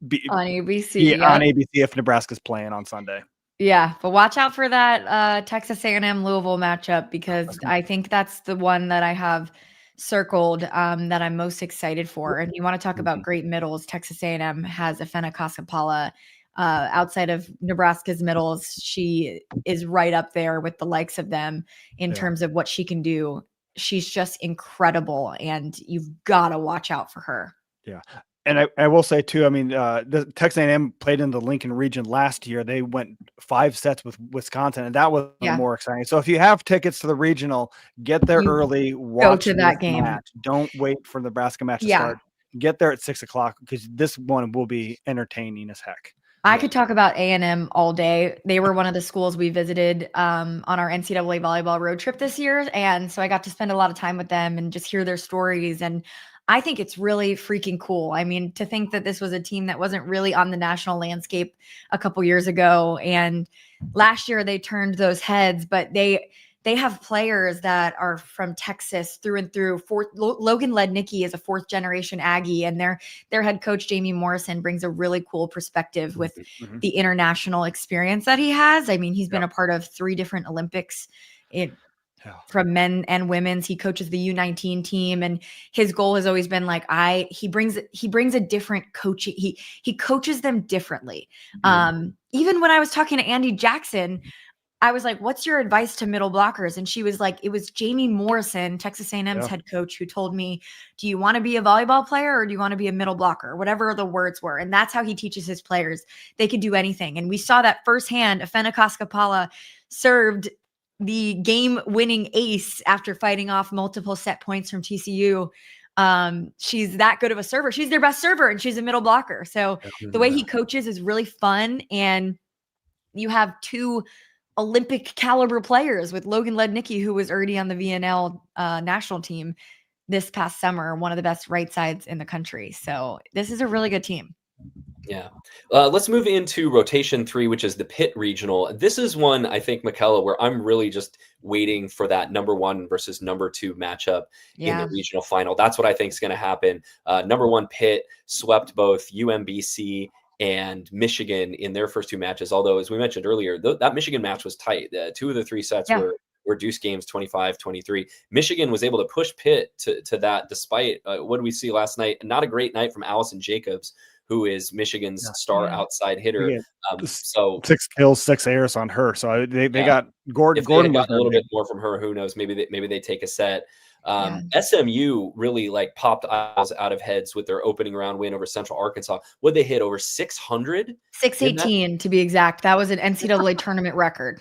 ABC. On ABC if Nebraska's playing on Sunday. Yeah, but watch out for that Texas A&M Louisville matchup, because I think that's the one that I have circled that I'm most excited for. And you want to talk about great middles. Texas A&M has Afena Casapala. Outside of Nebraska's middles, she is right up there with the likes of them in terms of what she can do. She's just incredible, and you've got to watch out for her. Yeah. And I will say too, the Texas A&M played in the Lincoln region last year. They went 5 sets with Wisconsin, and that was more exciting. So if you have tickets to the regional, get there early, watch that game. Match. Don't wait for the Nebraska match to start. Get there at 6:00 because this one will be entertaining as heck. I could talk about A&M all day. They were one of the schools we visited on our NCAA volleyball road trip this year. And so I got to spend a lot of time with them and just hear their stories. And I think it's really freaking cool. To think that this was a team that wasn't really on the national landscape a couple years ago. And last year they turned those heads, but they have players that are from Texas through and through. Logan Lednicki is a 4th-generation Aggie, and their head coach, Jamie Morrison, brings a really cool perspective with the international experience that he has. He's been a part of 3 different Olympics. from men and women's. He coaches the U19 team, and his goal has always been like, he brings a different coaching. He coaches them differently. Even when I was talking to Andy Jackson, I was like, what's your advice to middle blockers? And she was like, it was Jamie Morrison, Texas A&M's head coach, who told me, do you want to be a volleyball player or do you want to be a middle blocker? Whatever the words were. And that's how he teaches his players. They could do anything. And we saw that firsthand. Afena Kaskapala served the game-winning ace after fighting off multiple set points from TCU. She's that good of a server. She's their best server, and she's a middle blocker. So the way he coaches is really fun. And you have two Olympic caliber players with Logan Lednicki, who was already on the VNL national team this past summer, one of the best right sides in the country. So this is a really good team. Yeah. Let's move into rotation 3, which is the Pitt regional. This is one, I think, Michella, where I'm really just waiting for that number 1 versus number 2 matchup in the regional final. That's what I think is going to happen. Number 1 Pitt swept both UMBC and Michigan in their first 2 matches. Although, as we mentioned earlier, that Michigan match was tight. 2 of the 3 sets were deuce games, 25-23. Michigan was able to push Pitt to that, despite what did we see last night? Not a great night from Allison Jacobs, who is Michigan's star outside hitter. So 6 kills, 6 airs on her. So they got Gordon. If they had gotten a little bit more from her, who knows? Maybe they take a set. SMU really like popped eyes out of heads with their opening round win over Central Arkansas. Would they hit over 600? 618 to be exact. That was an NCAA tournament record.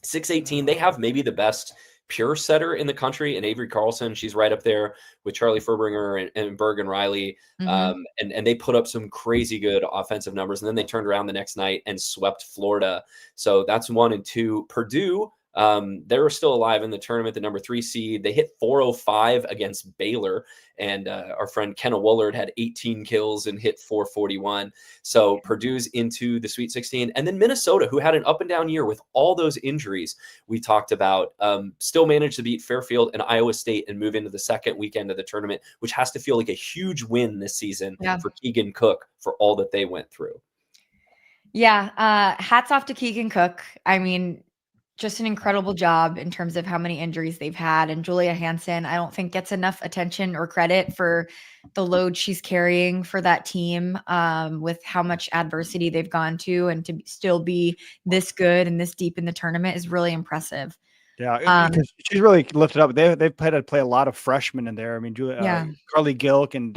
618. They have maybe the best pure setter in the country, and Avery Carlson. She's right up there with Charlie Furbringer and Bergen Riley. And they put up some crazy good offensive numbers. And then they turned around the next night and swept Florida. So that's 1 and 2. Purdue, they were still alive in the tournament, the number 3 seed. They hit 405 against Baylor, and our friend Kenna Woolard had 18 kills and hit 441. So Purdue's into the Sweet 16. And then Minnesota, who had an up and down year with all those injuries we talked about, still managed to beat Fairfield and Iowa State and move into the second weekend of the tournament, which has to feel like a huge win this season for Keegan Cook for all that they went through. Yeah. Hats off to Keegan Cook. I mean, just an incredible job in terms of how many injuries they've had. And Julia Hansen, I don't think gets enough attention or credit for the load she's carrying for that team, with how much adversity they've gone to, and to still be this good and this deep in the tournament is really impressive. Yeah, because she's really lifted up. They've had to play a lot of freshmen in there. I mean, Carly Gilk and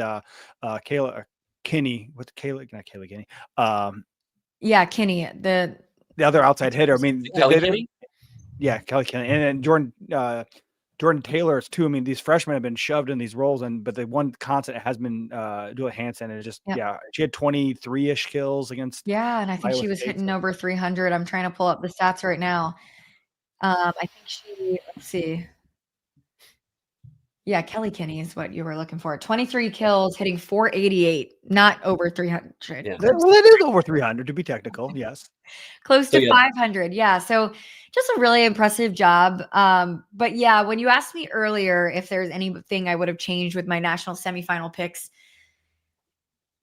Kayla Kinney. What's Kayla? Not Kayla Kinney. Kinney, the other outside hitter. I mean, Kelly Kinney? Yeah, Kelly Kinney, and Jordan Taylor's too. I mean, these freshmen have been shoved in these roles, but the one constant has been Julia Hansen, and she had 23-ish kills against. Yeah, and I think she was hitting over 300. I'm trying to pull up the stats right now. I think let's see. Yeah, Kelly Kinney is what you were looking for. 23 kills, hitting 488, not over 300. Yeah. Well, it is over 300 to be technical. Yes. Close to 500. Yeah. So just a really impressive job. But yeah, when you asked me earlier if there's anything I would have changed with my national semifinal picks,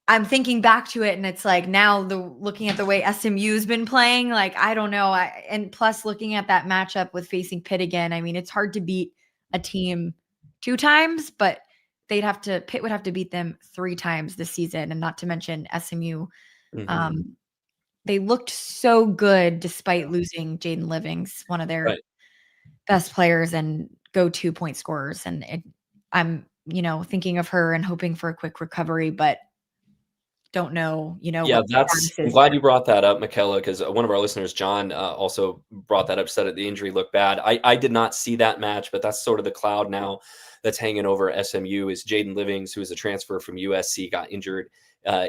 I'm thinking back to it, and it's like now looking at the way SMU's been playing, like, I don't know. And plus looking at that matchup with facing Pitt again, I mean, it's hard to beat a team 2 times, but Pitt would have to beat them 3 times this season, and not to mention SMU. They looked so good despite losing Jaden Livings, one of their best players and go-to point scorers. And I'm, thinking of her and hoping for a quick recovery, but don't know, Yeah, I'm glad you brought that up, Michella, because one of our listeners, John, also brought that up, said that the injury looked bad. I did not see that match, but that's sort of the cloud now that's hanging over SMU. Is Jaden Livings, who is a transfer from USC, got injured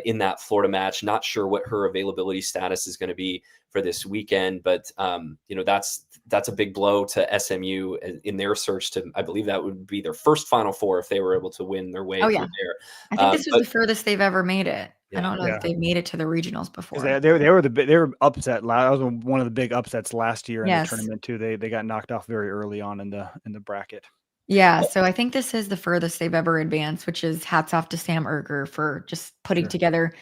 in that Florida match. Not sure what her availability status is going to be for this weekend, but that's a big blow to SMU in their search to, I believe that would be their first Final Four if they were able to win their way through there. I think this was the furthest they've ever made it. I don't know if they've made it to the regionals before. They were upset. That was one of the big upsets last year in the tournament too. They got knocked off very early on in the bracket. Yeah, so I think this is the furthest they've ever advanced, which is hats off to Sam Erger for just putting together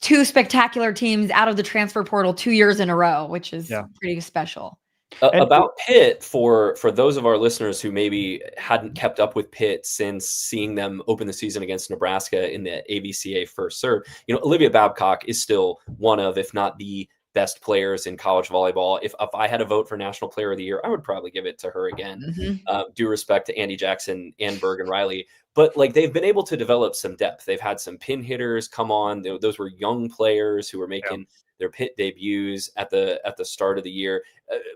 2 spectacular teams out of the transfer portal 2 years in a row, which is pretty special. About Pitt, for those of our listeners who maybe hadn't kept up with Pitt since seeing them open the season against Nebraska in the AVCA first serve, Olivia Babcock is still one of, if not the best players in college volleyball. If I had a vote for National Player of the Year, I would probably give it to her again. Due respect to Andy Jackson and Bergen Riley. But they've been able to develop some depth. They've had some pin hitters come on. Those were young players who were making their Pitt debuts at the start of the year.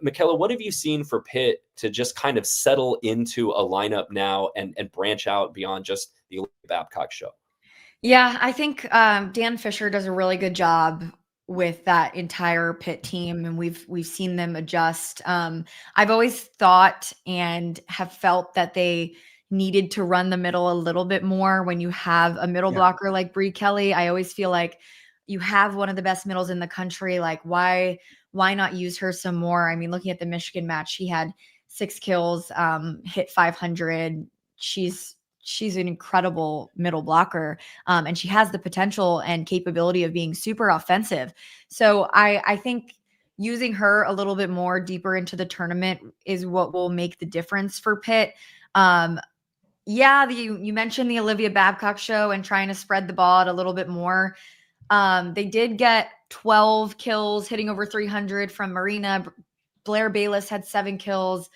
Michella, what have you seen for Pitt to just kind of settle into a lineup now and branch out beyond just the Olivia Babcock show? Yeah, I think Dan Fisher does a really good job with that entire Pitt team, and we've seen them adjust. I've always thought and have felt that they needed to run the middle a little bit more when you have a middle blocker like Bree Kelly. I always feel like you have one of the best middles in the country. Like, why not use her some more? I mean, looking at the Michigan match, she had 6 kills, hit 500. She's an incredible middle blocker. And she has the potential and capability of being super offensive. So I think using her a little bit more deeper into the tournament is what will make the difference for Pitt. You mentioned the Olivia Babcock show and trying to spread the ball out a little bit more. They did get 12 kills, hitting over 300 from Marina. Blair Bayless had 7 kills.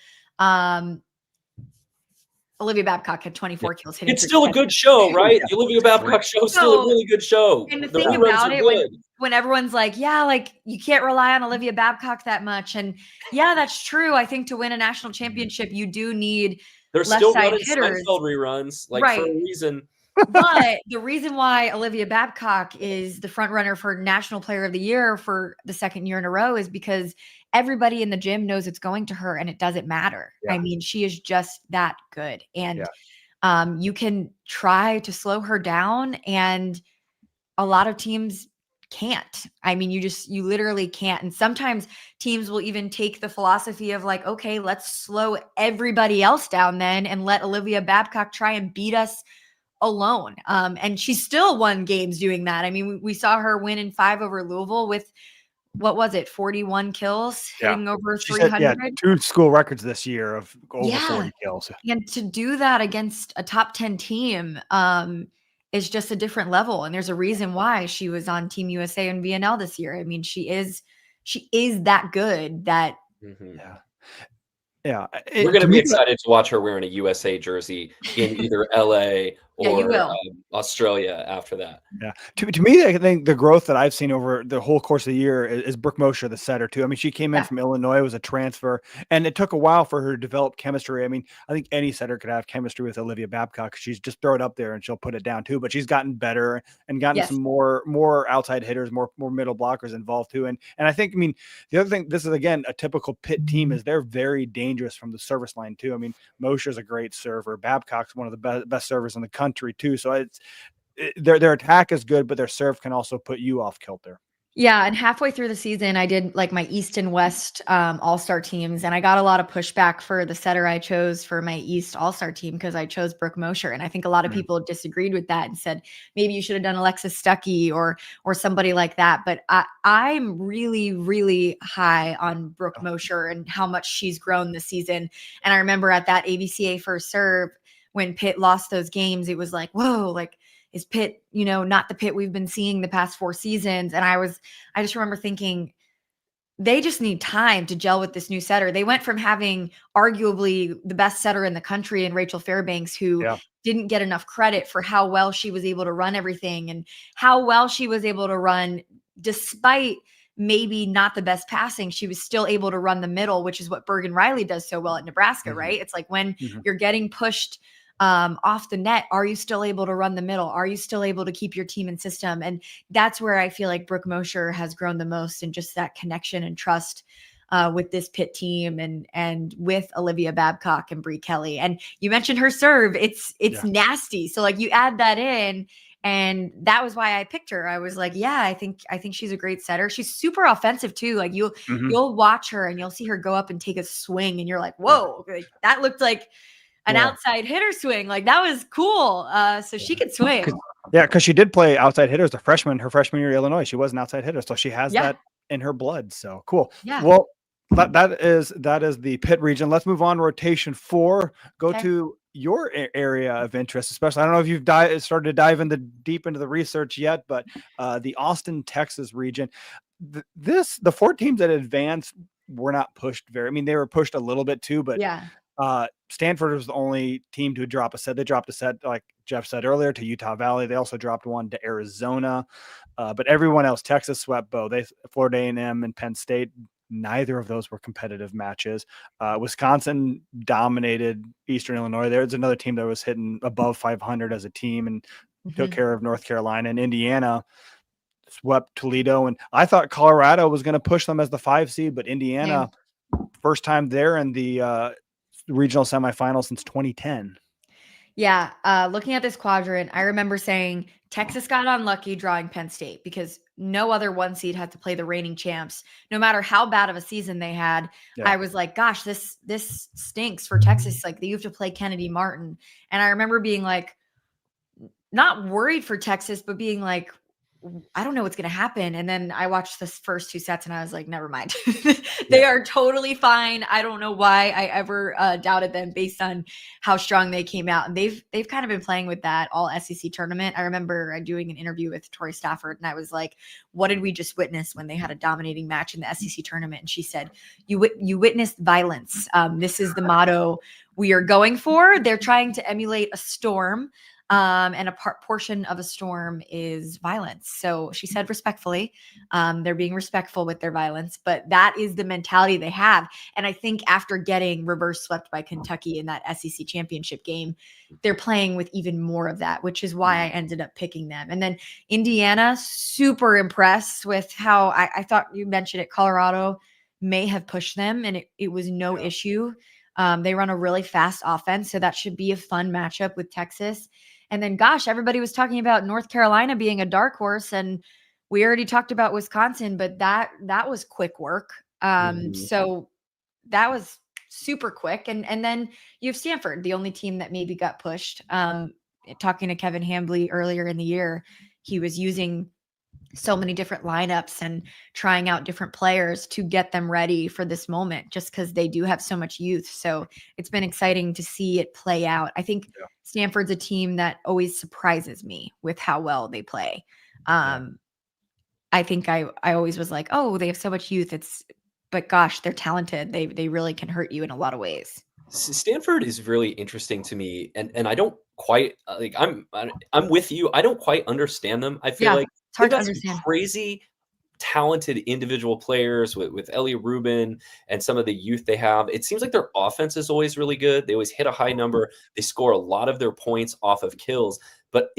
Olivia Babcock had 24 kills. It's still a good show, right? The Olivia Babcock show is still a really good show. And the thing about it, when everyone's like, you can't rely on Olivia Babcock that much. And that's true. I think to win a national championship, you do need There's still running Seinfeld reruns, for a reason. But the reason why Olivia Babcock is the front runner for National Player of the Year for the second year in a row is because everybody in the gym knows it's going to her and it doesn't matter. I mean, she is just that good. And you can try to slow her down, and a lot of teams can't. I mean, you literally can't. And sometimes teams will even take the philosophy of okay, let's slow everybody else down then and let Olivia Babcock try and beat us alone. And she still won games doing that. I mean, we saw her win in 5 over Louisville with, what was it, 41 kills, hitting over 300. 2 school records this year of over 40 kills. And to do that against a top 10 team is just a different level. And there's a reason why she was on Team USA and VNL this year. I mean, she is that good that Yeah. We're going to be excited to watch her wearing a USA jersey in either LA or Australia after that. Yeah. To me, I think the growth that I've seen over the whole course of the year is Brooke Mosher, the setter, too. I mean, she came in from Illinois, was a transfer, and it took a while for her to develop chemistry. I mean, I think any setter could have chemistry with Olivia Babcock. She's just throw it up there and she'll put it down, too. But she's gotten better and gotten some more outside hitters, more middle blockers involved, too. And I think, I mean, the other thing, this is, again, a typical Pitt team, is they're very dangerous from the service line, too. I mean, Mosher's a great server. Babcock's one of the best servers in the country, too. So their attack is good, but their serve can also put you off kilter. Yeah. And halfway through the season, I did my East and West all-star teams. And I got a lot of pushback for the setter I chose for my East all-star team because I chose Brooke Mosher. And I think a lot of people disagreed with that and said, maybe you should have done Alexis Stuckey or somebody like that. But I'm really, really high on Brooke Mosher and how much she's grown this season. And I remember at that AVCA first serve, when Pitt lost those games, it was like, whoa, is Pitt, not the Pitt we've been seeing the past 4 seasons. And I just remember thinking, they just need time to gel with this new setter. They went from having arguably the best setter in the country in Rachel Fairbanks, who didn't get enough credit for how well she was able to run everything and how well she was able to run despite maybe not the best passing. She was still able to run the middle, which is what Bergen Riley does so well at Nebraska, right? It's like when you're getting pushed off the net, are you still able to run the middle? Are you still able to keep your team in system? And that's where I feel like Brooke Mosher has grown the most, and just that connection and trust with this Pitt team and with Olivia Babcock and Bree Kelly. And you mentioned her serve. It's nasty. So you add that in, and that was why I picked her. I was like, I think she's a great setter. She's super offensive too. You'll watch her and you'll see her go up and take a swing, and you're like, whoa, that looked like an outside hitter swing. That was cool. So she could swing. Because she did play outside hitter as a freshman. Her freshman year at Illinois, she was an outside hitter, so she has that in her blood. So cool. Yeah. Well, That is the Pitt region. Let's move on. Rotation 4. Go Okay. to your area of interest, especially. I don't know if you've started to dive deep into the research yet, but the Austin, Texas region. The 4 teams that advanced were not pushed very. I mean, they were pushed a little bit too, but Yeah. Stanford was the only team to drop a set. They dropped a set, like Jeff said earlier, to Utah Valley. They also dropped one to Arizona, but everyone else, Texas swept both. Florida A&M and Penn State. Neither of those were competitive matches. Wisconsin dominated Eastern Illinois. There's another team that was hitting above 500 as a team and took care of North Carolina. And Indiana swept Toledo. And I thought Colorado was going to push them as the 5 seed, but Indiana, first time there in the regional semifinal since 2010. Yeah. Looking at this quadrant, I remember saying Texas got unlucky drawing Penn State because no other 1 seed had to play the reigning champs, no matter how bad of a season they had. Yeah. I was like, gosh, this stinks for Texas. Like, you have to play Kennedy Martin. And I remember being like, not worried for Texas, but being like, I don't know what's going to happen. And then I watched the first 2 sets and I was like, never mind. They are totally fine. I don't know why I ever doubted them based on how strong they came out. And they've kind of been playing with that all SEC tournament. I remember doing an interview with Tori Stafford and I was like, what did we just witness when they had a dominating match in the SEC tournament? And she said, you witnessed violence. This is the motto we are going for. They're trying to emulate a storm. And a portion of a storm is violence. So she said respectfully, they're being respectful with their violence, but that is the mentality they have. And I think after getting reverse swept by Kentucky in that SEC championship game, they're playing with even more of that, which is why I ended up picking them. And then Indiana, super impressed with how I thought you mentioned it. Colorado may have pushed them and it was no issue. They run a really fast offense. So that should be a fun matchup with Texas. And then, gosh, everybody was talking about North Carolina being a dark horse, and we already talked about Wisconsin, but that was quick work. So that was super quick. And then you have Stanford, the only team that maybe got pushed. Talking to Kevin Hambley earlier in the year, he was using so many different lineups and trying out different players to get them ready for this moment, just because they do have so much youth. So it's been exciting to see it play out. I think Stanford's a team that always surprises me with how well they play. I think I always was like, oh, they have so much youth. But gosh, they're talented. They really can hurt you in a lot of ways. Stanford is really interesting to me, and I don't quite like. I'm with you. I don't quite understand them. I feel like it's hard to they've got understand. some crazy talented individual players with Ellie Rubin and some of the youth they have. It seems like their offense is always really good. They always hit a high number. They score a lot of their points off of kills. But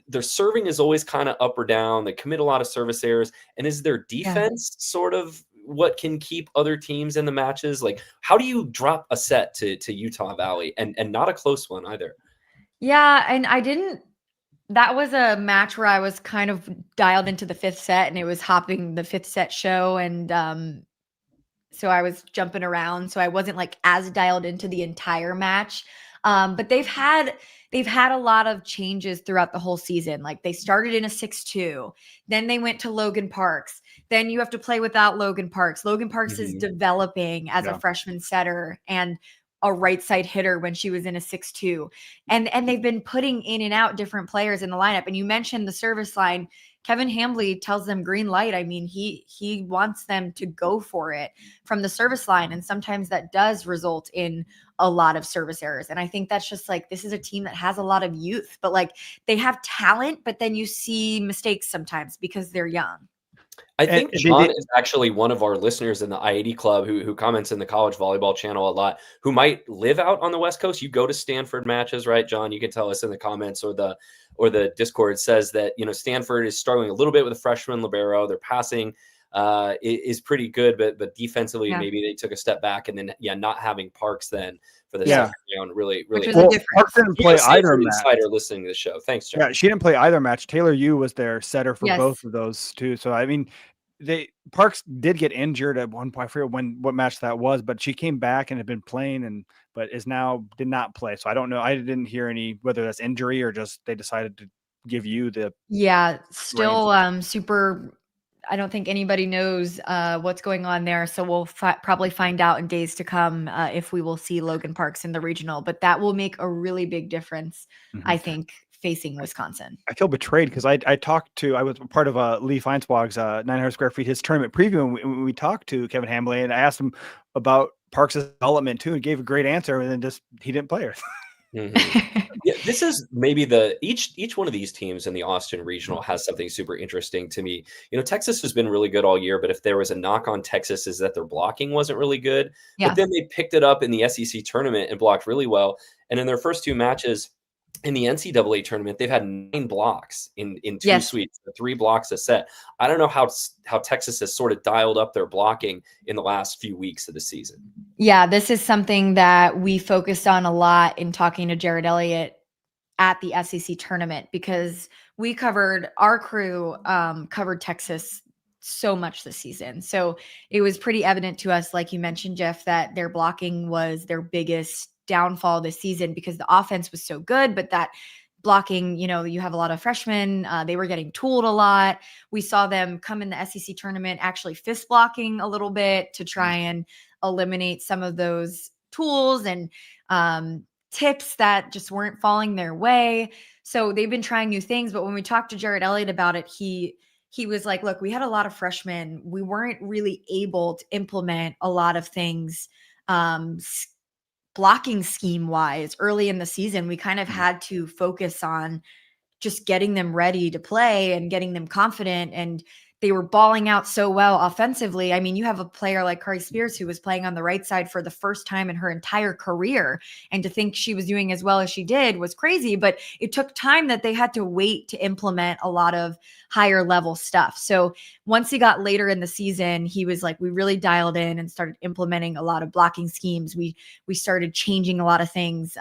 their serving is always kind of up or down? They commit a lot of service errors. And is their defense sort of what can keep other teams in the matches? Like, how do you drop a set to Utah Valley and not a close one either? Yeah, and that was a match where I was kind of dialed into the 5th set and it was hopping the 5th set show. And so I was jumping around. So I wasn't like as dialed into the entire match. But they've had a lot of changes throughout the whole season. Like, they started in a 6-2, then they went to Logan Parks. Then you have to play without Logan Parks. Logan Parks is developing as a freshman setter and a right side hitter when she was in a 6-2. And they've been putting in and out different players in the lineup. And you mentioned the service line. Kevin Hambley tells them green light. I mean, he wants them to go for it from the service line. And sometimes that does result in a lot of service errors. And I think that's just like, this is a team that has a lot of youth, but like, they have talent, but then you see mistakes sometimes because they're young. I think John is actually one of our listeners in the I-80 Club who comments in the college volleyball channel a lot, who might live out on the West Coast. You go to Stanford matches, right, John? You can tell us in the comments or the Discord. Says that, Stanford is struggling a little bit with a freshman libero. Their passing is pretty good, but defensively, maybe they took a step back, and then not having Parks then for the second round really. Parks didn't play either match. Insider listening to the show. Thanks, John. Yeah, she didn't play either match. Taylor Yu was their setter for both of those two. So I mean, Parks did get injured at one point. I forget what match that was, but she came back and had been playing but did not play. So I don't know. I didn't hear whether that's injury or just they decided to give you the still super I don't think anybody knows what's going on there. So we'll probably find out in days to come if we will see Logan Parks in the regional. But that will make a really big difference, I think, facing Wisconsin. I feel betrayed because I was part of Lee Feinswag's 900 square feet, his tournament preview, and we talked to Kevin Hambley, and I asked him about Parks' development too, and gave a great answer, and then he didn't play her. Yeah, this is maybe each one of these teams in the Austin Regional has something super interesting to me. Texas has been really good all year, but if there was a knock on Texas is that their blocking wasn't really good. Yeah. But then they picked it up in the SEC tournament and blocked really well. And in their first 2 matches in the NCAA tournament, they've had 9 blocks in 2 sweeps, 3 blocks a set. I don't know how Texas has sort of dialed up their blocking in the last few weeks of the season. Yeah, this is something that we focused on a lot in talking to Jared Elliott at the SEC tournament, because our crew covered Texas so much this season. So it was pretty evident to us, like you mentioned, Jeff, that their blocking was their biggest downfall this season, because the offense was so good, but that blocking, you have a lot of freshmen. They were getting tooled a lot. We saw them come in the SEC tournament actually fist blocking a little bit to try and eliminate some of those tools and tips that just weren't falling their way. So they've been trying new things. But when we talked to Jared Elliott about it, he was like, look, we had a lot of freshmen. We weren't really able to implement a lot of things blocking scheme wise early in the season. We kind of had to focus on just getting them ready to play and getting them confident. And they were balling out so well offensively. I mean, you have a player like Kari Spears who was playing on the right side for the first time in her entire career. And to think she was doing as well as she did was crazy, but it took time that they had to wait to implement a lot of higher level stuff. So once he got later in the season, he was like, we really dialed in and started implementing a lot of blocking schemes. We started changing a lot of things.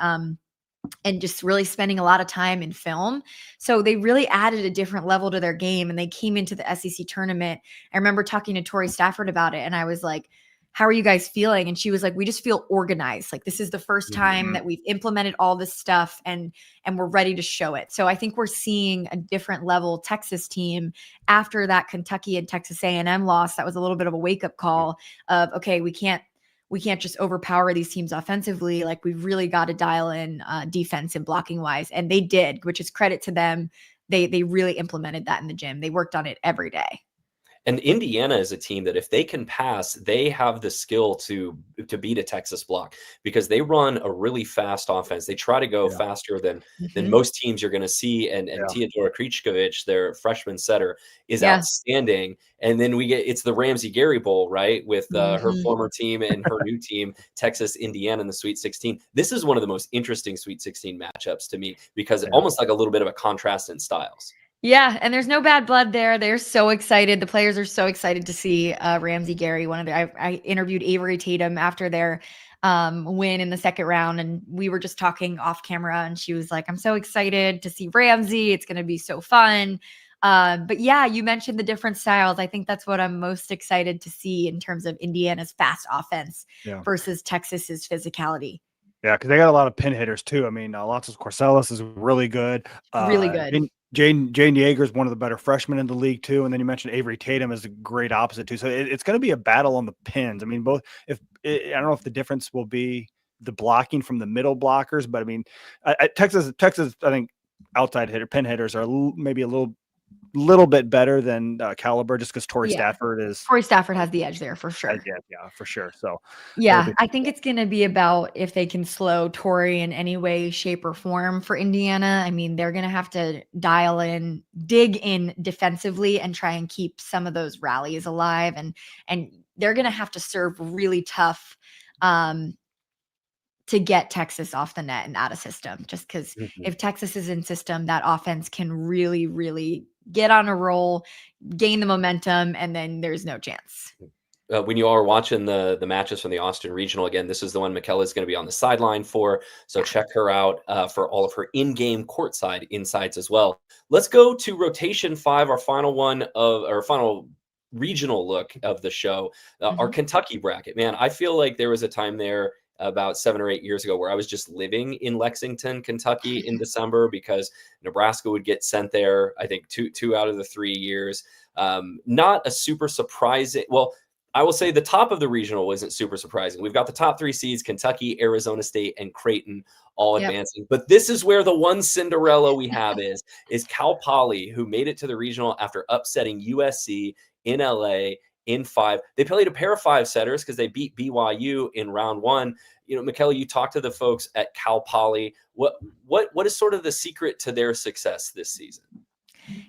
And just really spending a lot of time in film. So they really added a different level to their game, and they came into the SEC tournament. I remember talking to Tori Stafford about it, and I was like, how are you guys feeling? And she was like, we just feel organized. Like, this is the first time that we've implemented all this stuff and we're ready to show it. So I think we're seeing a different level Texas team after that Kentucky and Texas A&M loss. That was a little bit of a wake-up call of, okay, we can't just overpower these teams offensively. Like, we've really got to dial in defense and blocking wise. And they did, which is credit to them. They really implemented that in the gym. They worked on it every day. And Indiana is a team that if they can pass, they have the skill to beat a Texas block, because they run a really fast offense. They try to go faster than most teams you're going to see. And Teodora Krichkovic, their freshman setter, is outstanding. And then it's the Ramsey Gary Bowl, right? With her former team and her new team, Texas, Indiana in the Sweet 16. This is one of the most interesting Sweet 16 matchups to me, because almost like a little bit of a contrast in styles. Yeah, and there's no bad blood there. They're so excited. The players are so excited to see Ramsey Gary. I interviewed Avery Tatum after their win in the second round, and we were just talking off camera, and she was like, I'm so excited to see Ramsey. It's going to be so fun. But yeah, you mentioned the different styles. I think that's what I'm most excited to see in terms of Indiana's fast offense versus Texas's physicality. Yeah, because they got a lot of pin hitters too. I mean, Alonso Corsellis is really good. Really good. Jane Yeager is one of the better freshmen in the league too. And then you mentioned Avery Tatum is a great opposite too. So it's going to be a battle on the pins. I mean, I don't know if the difference will be the blocking from the middle blockers, but I mean, Texas, I think outside pin hitters are maybe a little bit better than caliber, just because Tori Stafford has the edge there for sure. Yeah, for sure. So I think it's going to be about if they can slow Tori in any way, shape, or form for Indiana. I mean, they're going to have to dig in defensively and try and keep some of those rallies alive, and they're going to have to serve really tough to get Texas off the net and out of system, just because if Texas is in system, that offense can really, really get on a roll, gain the momentum, and then there's no chance. When you are watching the matches from the Austin Regional, again, this is the one Michella is going to be on the sideline for. So check her out for all of her in-game courtside insights as well. Let's go to rotation 5, our final regional look of the show, our Kentucky bracket. Man, I feel like there was a time there about 7 or 8 years ago, where I was just living in Lexington, Kentucky in December because Nebraska would get sent there, I think two out of the 3 years. Not a super surprising. Well, I will say the top of the regional wasn't super surprising. We've got the top 3 seeds, Kentucky, Arizona State, and Creighton all advancing. But this is where the one Cinderella we have is Cal Poly, who made it to the regional after upsetting USC in LA in 5. They played a pair of 5-setters because they beat BYU in round 1. Michella, you talked to the folks at Cal Poly. What is sort of the secret to their success this season?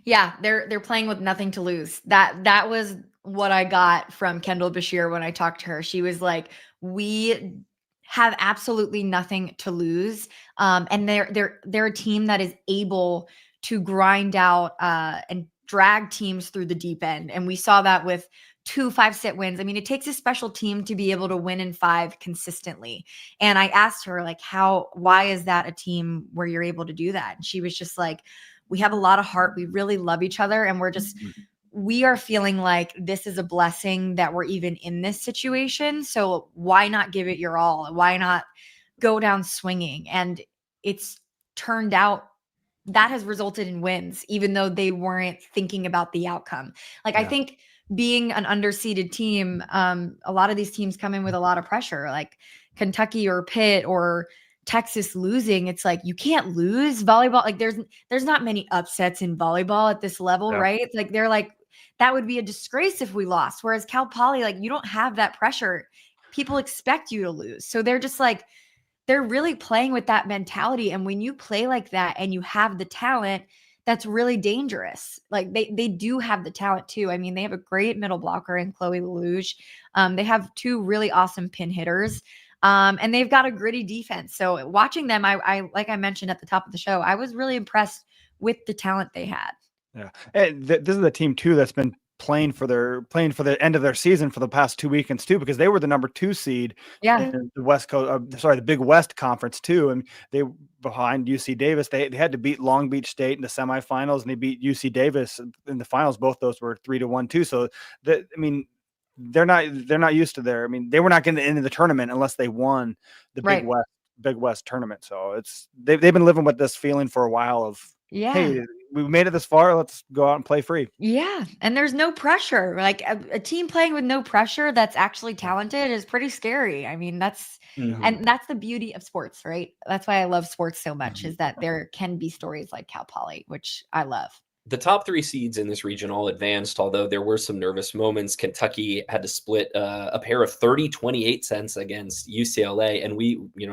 Yeah, they're playing with nothing to lose. That was what I got from Kendall Bashir when I talked to her. She was like, we have absolutely nothing to lose. And they're a team that is able to grind out and drag teams through the deep end. And we saw that with 2 5-set wins. I mean, it takes a special team to be able to win in 5 consistently. And I asked her, like, why is that a team where you're able to do that? And she was just like, we have a lot of heart. We really love each other. And we are feeling like this is a blessing that we're even in this situation. So why not give it your all? Why not go down swinging? And it's turned out that has resulted in wins, even though they weren't thinking about the outcome. I think being an underseeded team, a lot of these teams come in with a lot of pressure, like Kentucky or Pitt or Texas losing. It's like, you can't lose volleyball. Like there's not many upsets in volleyball at this level, right? It's like, they're like, that would be a disgrace if we lost. Whereas Cal Poly, like, you don't have that pressure. People expect you to lose. So they're just like, they're really playing with that mentality. And when you play like that and you have the talent, that's really dangerous. Like they do have the talent too. I mean, they have a great middle blocker in Chloe Lelouch. They have 2 really awesome pin hitters. And they've got a gritty defense. So watching them, I like I mentioned at the top of the show, I was really impressed with the talent they had. Yeah. And this is the team too that's been playing for the end of their season for the past 2 weekends too, because they were the number 2 seed in the West Coast, the Big West Conference too. And they behind UC Davis. They had to beat Long Beach State in the semifinals, and they beat UC Davis in the finals. Both those were 3-1 too. So they're not used to they were not getting into the tournament unless they won the Big West tournament. So they've been living with this feeling for a while of, hey, we made it this far. Let's go out and play free. Yeah. And there's no pressure. Like a team playing with no pressure that's actually talented is pretty scary. I mean, and that's the beauty of sports, right? That's why I love sports so much, is that there can be stories like Cal Poly, which I love. The top 3 seeds in this region all advanced, although there were some nervous moments. Kentucky had to split a pair of 30-28 sets against UCLA. And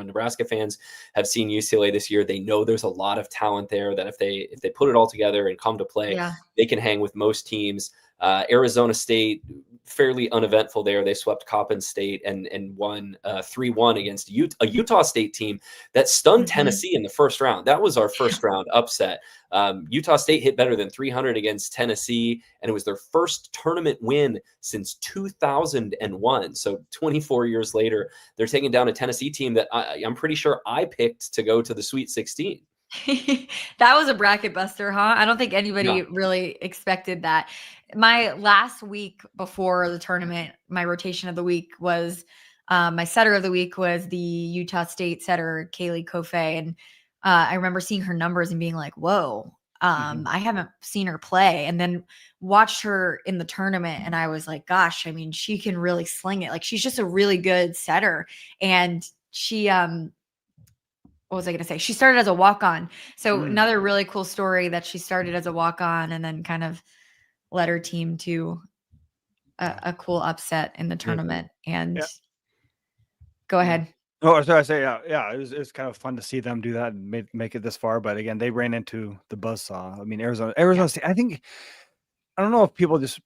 Nebraska fans have seen UCLA this year. They know there's a lot of talent there, that if they put it all together and come to play, they can hang with most teams. Arizona State, fairly uneventful there. They swept Coppin State and won 3-1 against a Utah State team that stunned Tennessee in the first round. That was our first round upset. Utah State hit better than 300 against Tennessee, and it was their first tournament win since 2001. So 24 years later, they're taking down a Tennessee team that I'm pretty sure I picked to go to the Sweet 16. That was a bracket buster, huh? I don't think anybody really expected that. My last week before the tournament, my rotation of the week was my setter of the week was the Utah State setter, Kaylee Kofe. And I remember seeing her numbers and being like, whoa, I haven't seen her play. And then watched her in the tournament. And I was like, gosh, I mean, she can really sling it. Like, she's just a really good setter. And she, what was I going to say? She started as a walk-on. So another really cool story that she started as a walk-on and then kind of led her team to a cool upset in the tournament. And go ahead. Oh, so I say, it was kind of fun to see them do that and make it this far. But again, they ran into the buzzsaw. I mean, Arizona State, I don't know if people just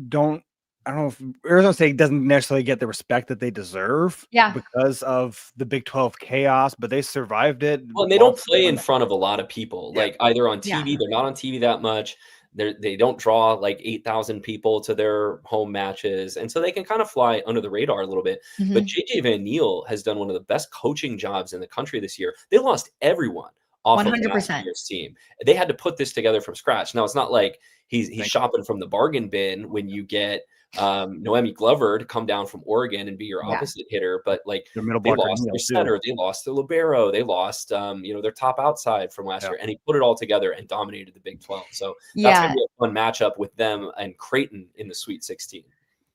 don't. I don't know if Arizona State doesn't necessarily get the respect that they deserve because of the Big 12 chaos, but they survived it. Well, and they don't play in front of a lot of people, like either on TV. They're not on TV that much. They don't draw like 8,000 people to their home matches. And so they can kind of fly under the radar a little bit. But JJ Van Niel has done one of the best coaching jobs in the country this year. They lost everyone off of 100%. last year's team. They had to put this together from scratch. Now, it's not like he's shopping from the bargain bin when you get Noemi Glover to come down from Oregon and be your opposite hitter, but like Their middle they blocker lost their too. center, they lost their libero, they lost their top outside from last year, and he put it all together and dominated the Big 12. So that's gonna be a fun matchup with them and Creighton in the Sweet 16.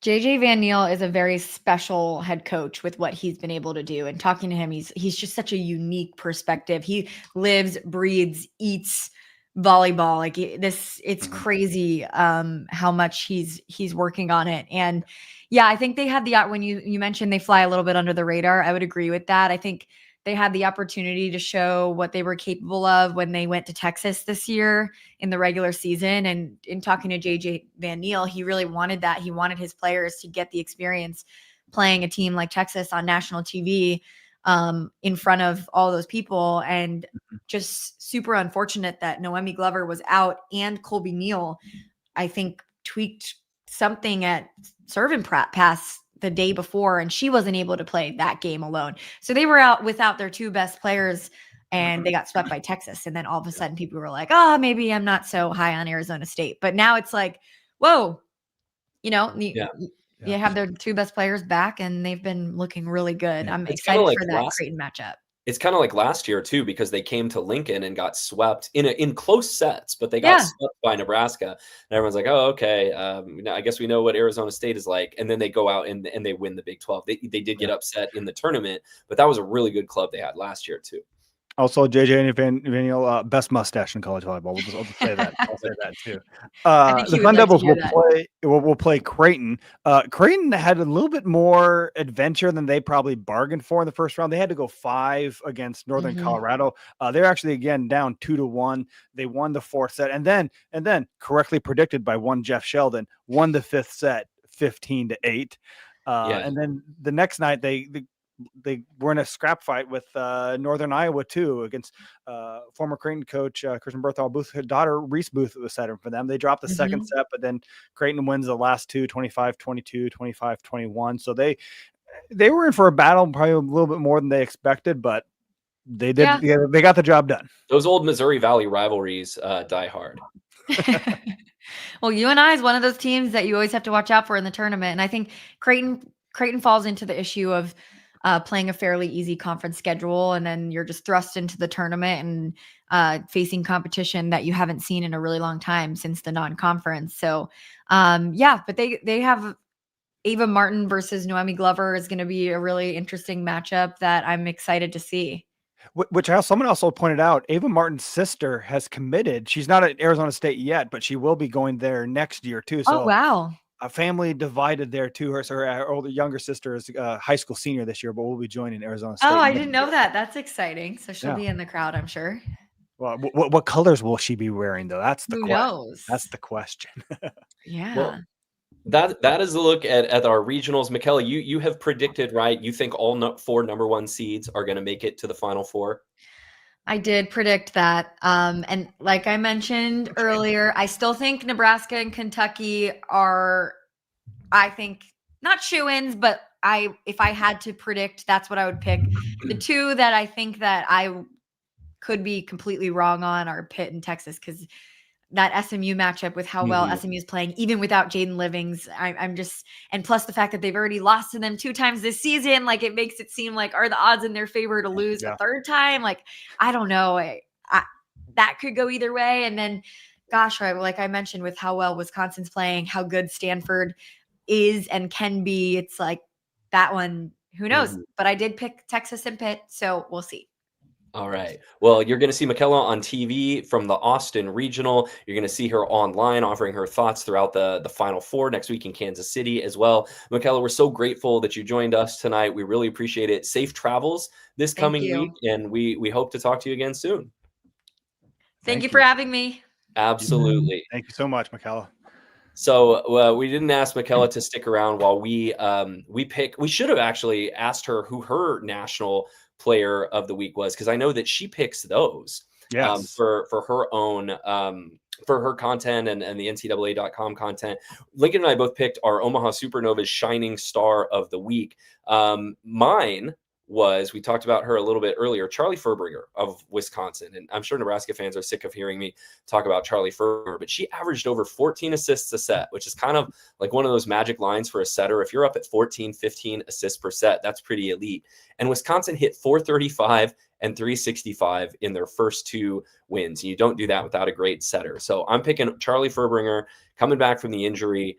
JJ Van Niel is a very special head coach with what he's been able to do. And talking to him, he's just such a unique perspective. He lives, breathes, eats volleyball. Like it's crazy how much he's working on it. And yeah, I think they had when you mentioned they fly a little bit under the radar, I would agree with that. I think they had the opportunity to show what they were capable of when they went to Texas this year in the regular season. And in talking to JJ Van Niel, he really wanted that. He wanted his players to get the experience playing a team like Texas on national TV in front of all those people. And just super unfortunate that Noemi Glover was out and Colby Neal, I think, tweaked something at serve and pass the day before, and she wasn't able to play that game alone. So they were out without their two best players, and they got swept by Texas. And then all of a sudden people were like, oh, maybe I'm not so high on Arizona State. But now it's like, whoa, you have their two best players back, and they've been looking really good. I'm excited for that Creighton matchup. It's kind of like last year too, because they came to Lincoln and got swept in close sets, but they got swept by Nebraska, and everyone's like, "Oh, okay, I guess we know what Arizona State is like." And then they go out and they win the Big 12. They did get upset in the tournament, but that was a really good club they had last year too. Also, JJ Van Niel, best mustache in college volleyball. I'll just say that. I'll say that too. The Sun Devils will play Creighton. Creighton had a little bit more adventure than they probably bargained for in the first round. They had to go 5 against Northern Colorado. They're actually again down 2-1. They won the 4th set, and then correctly predicted by one Jeff Sheldon, won the 5th set 15-8. And then the next night they were in a scrap fight with Northern Iowa too against former Creighton coach Christian Berthal Booth's daughter Reese Booth was setting for them. They dropped the second set, but then Creighton wins the last two, 25-22, 25-21. So they were in for a battle, probably a little bit more than they expected, but they did. Yeah, they got the job done. Those old Missouri Valley rivalries die hard. Well, UNI is one of those teams that you always have to watch out for in the tournament, and I think Creighton falls into the issue of playing a fairly easy conference schedule, and then you're just thrust into the tournament and facing competition that you haven't seen in a really long time since the non-conference. So but they have Ava Martin versus Noemi Glover is going to be a really interesting matchup that I'm excited to see. Which someone also pointed out, Ava Martin's sister has committed. She's not at Arizona State yet, but she will be going there next year too. So, oh, wow. A family divided there too. Her older younger sister is a high school senior this year, but will be joining Arizona State. Oh, I didn't know that. That's exciting. So she'll be in the crowd, I'm sure. Well, what colors will she be wearing though? That's the Who question. knows? That's the question. Yeah. Well, that is a look at our regionals. Michella, you have predicted, right? You think all 4 number 1 seeds are going to make it to the Final Four? I did predict that. And like I mentioned earlier, I still think Nebraska and Kentucky are, I think, not shoo-ins, but if I had to predict, that's what I would pick. The 2 that I think that I could be completely wrong on are Pitt and Texas, because that SMU matchup with how well SMU is playing, even without Jaden Livings, I'm just, and plus the fact that they've already lost to them 2 times this season, like it makes it seem like are the odds in their favor to lose a 3rd time? Like, I don't know. That could go either way. And then, gosh, like I mentioned, with how well Wisconsin's playing, how good Stanford is and can be, it's like that one, who knows? But I did pick Texas and Pitt, so we'll see. All right. Well, you're going to see Michella on TV from the Austin Regional. You're going to see her online offering her thoughts throughout the Final Four next week in Kansas City as well. Michella, we're so grateful that you joined us tonight. We really appreciate it. Safe travels this coming week, and we hope to talk to you again soon. Thank you for having me. Absolutely. Thank you so much, Michella. So we didn't ask Michella to stick around while we should have actually asked her who her national player of the week was, because I know that she picks those for her own for her content and the NCAA.com content. Lincoln and I both picked our Omaha Supernovas Shining Star of the Week. Mine was, we talked about her a little bit earlier, Charlie Furbringer of Wisconsin. And I'm sure Nebraska fans are sick of hearing me talk about Charlie Furbringer, but she averaged over 14 assists a set, which is kind of like one of those magic lines for a setter. If you're up at 14, 15 assists per set, that's pretty elite. And Wisconsin hit 435 and 365 in their first 2 wins. You don't do that without a great setter. So I'm picking Charlie Furbringer coming back from the injury.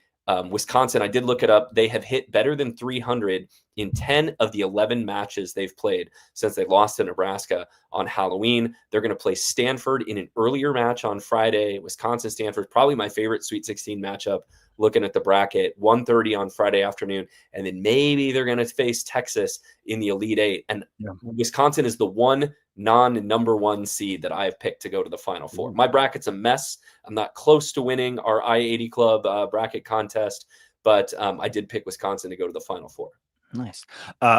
Wisconsin, I did look it up. They have hit better than 300 in 10 of the 11 matches they've played since they lost to Nebraska on Halloween. They're going to play Stanford in an earlier match on Friday. Wisconsin-Stanford, probably my favorite Sweet 16 matchup, looking at the bracket, 1:30 on Friday afternoon. And then maybe they're going to face Texas in the Elite Eight. And Wisconsin is the one non-number 1 seed that I've picked to go to the Final Four. My bracket's a mess. I'm not close to winning our I-80 Club bracket contest, but I did pick Wisconsin to go to the Final Four. Nice.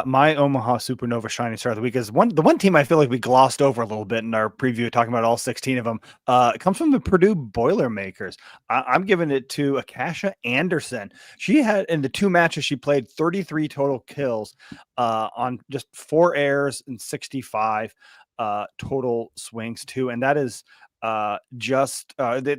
My Omaha Supernova Shining Star of the Week is the one team I feel like we glossed over a little bit in our preview, talking about all 16 of them. It comes from the Purdue Boilermakers. I'm giving it to Akasha Anderson. She had, in the 2 matches she played, 33 total kills on just 4 airs and 65 total swings too. And that is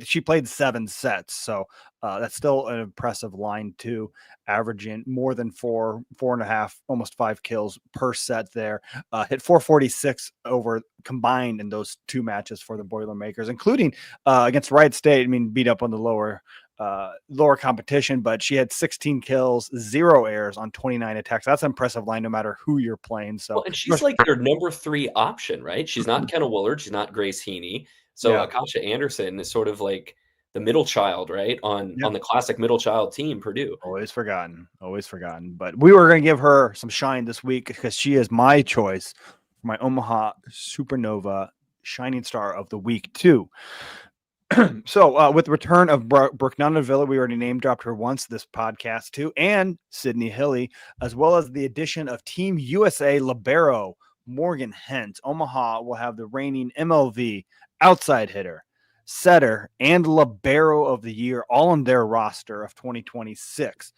she played 7 sets. So that's still an impressive line too, averaging more than 4.5, almost 5 kills per set there. Hit 446 over combined in those 2 matches for the Boilermakers, including against Wright State. I mean, beat up on the lower competition, but she had 16 kills, 0 errors on 29 attacks. That's an impressive line no matter who you're playing. So, well, and she's like their number 3 option, right? She's not Kenna Woolard. She's not Grace Heaney. So Akasha Anderson is sort of like the middle child, right? On the classic middle child team, Purdue. Always forgotten. But we were going to give her some shine this week because she is my choice for my Omaha Supernova Shining Star of the Week too. So with the return of Brooke Nunavilla, we already name dropped her once this podcast too, and Sydney Hilly, as well as the addition of Team USA libero Morgan Hent. Omaha will have the reigning MLV outside hitter, setter, and libero of the year all on their roster of 2026.